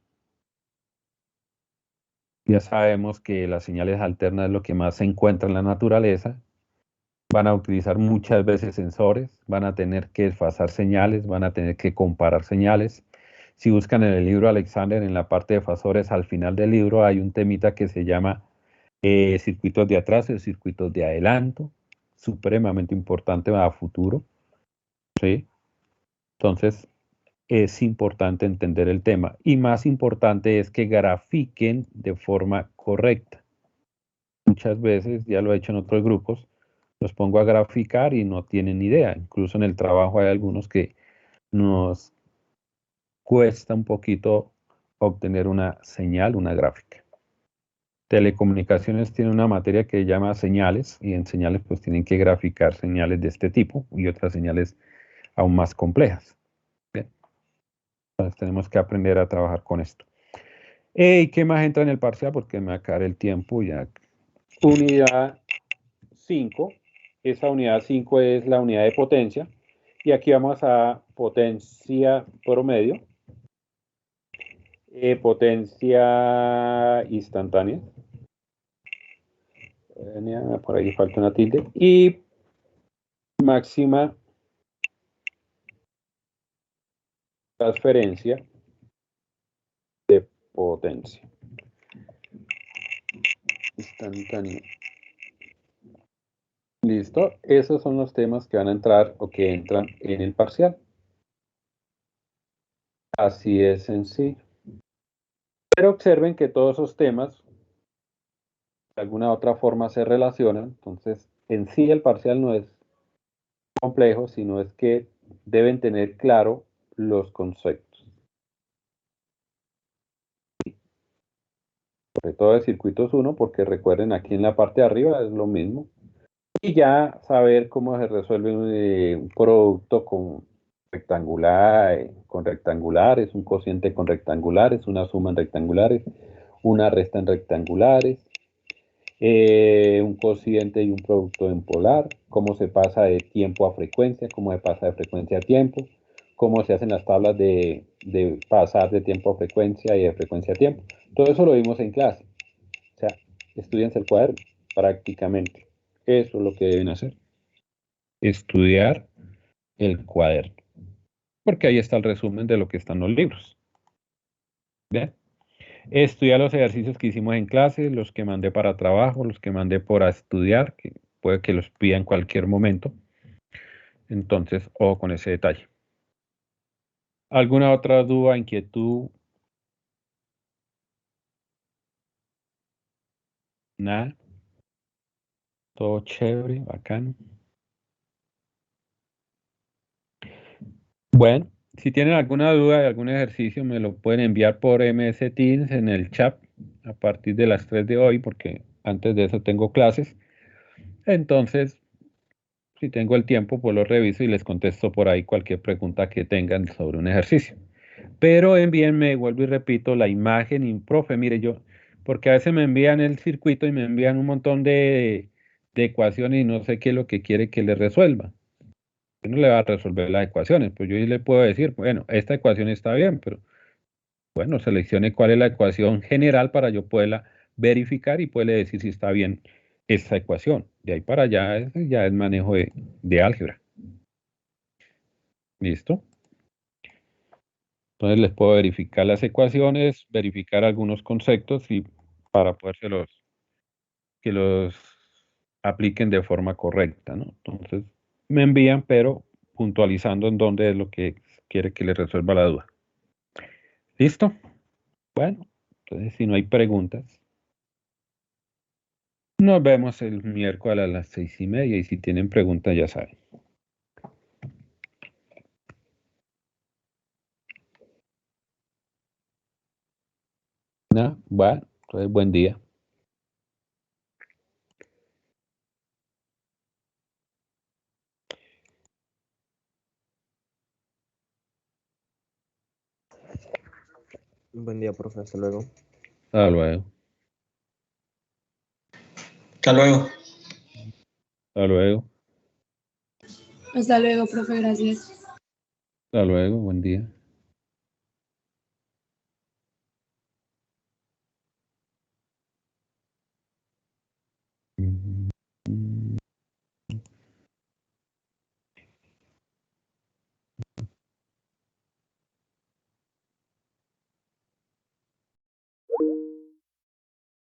Ya sabemos que las señales alternas es lo que más se encuentra en la naturaleza. Van a utilizar muchas veces sensores, van a tener que desfasar señales, van a tener que comparar señales. Si buscan en el libro Alexander, en la parte de fasores, al final del libro hay un temita que se llama circuitos de atraso y circuitos de adelanto, supremamente importante a futuro, ¿sí? Entonces, es importante entender el tema, y más importante es que grafiquen de forma correcta. Muchas veces, ya lo he hecho en otros grupos, los pongo a graficar y no tienen ni idea. Incluso en el trabajo hay algunos que nos cuesta un poquito obtener una señal, una gráfica. Telecomunicaciones tiene una materia que se llama señales, y en señales pues tienen que graficar señales de este tipo y otras señales aún más complejas. Bien. Entonces tenemos que aprender a trabajar con esto. ¿Y qué más entra en el parcial? Porque me acaba el tiempo ya. Unidad 5. Esa unidad 5 es la unidad de potencia. Y aquí vamos a potencia promedio. Potencia instantánea. Por ahí falta una tilde. Y máxima transferencia de potencia instantánea. Listo. Esos son los temas que van a entrar o que entran en el parcial. Así es sencillo. Pero observen que todos esos temas de alguna u otra forma se relacionan. Entonces, en sí el parcial no es complejo, sino es que deben tener claro los conceptos. Sobre todo de circuitos 1, porque recuerden, aquí en la parte de arriba es lo mismo. Y ya saber cómo se resuelve un producto con rectangulares, un cociente con rectangulares, una suma en rectangulares, una resta en rectangulares, un cociente y un producto en polar, cómo se pasa de tiempo a frecuencia, cómo se pasa de frecuencia a tiempo, cómo se hacen las tablas de pasar de tiempo a frecuencia y de frecuencia a tiempo. Todo eso lo vimos en clase. O sea, estudiense el cuaderno prácticamente. Eso es lo que deben hacer. Estudiar el cuaderno. Porque ahí está el resumen de lo que están los libros. ¿Bien? Estudiar los ejercicios que hicimos en clase, los que mandé para trabajo, los que mandé para estudiar, que puede que los pida en cualquier momento. Entonces, ojo con ese detalle. ¿Alguna otra duda, inquietud? Nada. Todo chévere, bacano. Bueno, si tienen alguna duda de algún ejercicio, me lo pueden enviar por MS Teams en el chat a partir de las 3 de hoy, porque antes de eso tengo clases. Entonces, si tengo el tiempo, pues lo reviso y les contesto por ahí cualquier pregunta que tengan sobre un ejercicio. Pero envíenme, vuelvo y repito, la imagen y profe, mire yo, porque a veces me envían el circuito y me envían un montón de ecuaciones y no sé qué es lo que quiere que le resuelva. Yo no le va a resolver las ecuaciones, pues yo le puedo decir, bueno, esta ecuación está bien, pero bueno, seleccione cuál es la ecuación general para yo poderla verificar y puede decir si está bien esta ecuación. De ahí para allá ya es manejo de álgebra. ¿Listo? Entonces les puedo verificar las ecuaciones, verificar algunos conceptos y para que los apliquen de forma correcta, ¿no? Entonces me envían, pero puntualizando en dónde es lo que quiere que les resuelva la duda. ¿Listo? Bueno, entonces si no hay preguntas, nos vemos el miércoles a las 6:30 y si tienen preguntas ya saben. ¿No? Bueno, entonces buen día. Buen día, profe. Hasta luego. Hasta luego. Hasta luego. Hasta luego. Hasta luego, profe, gracias. Hasta luego, buen día.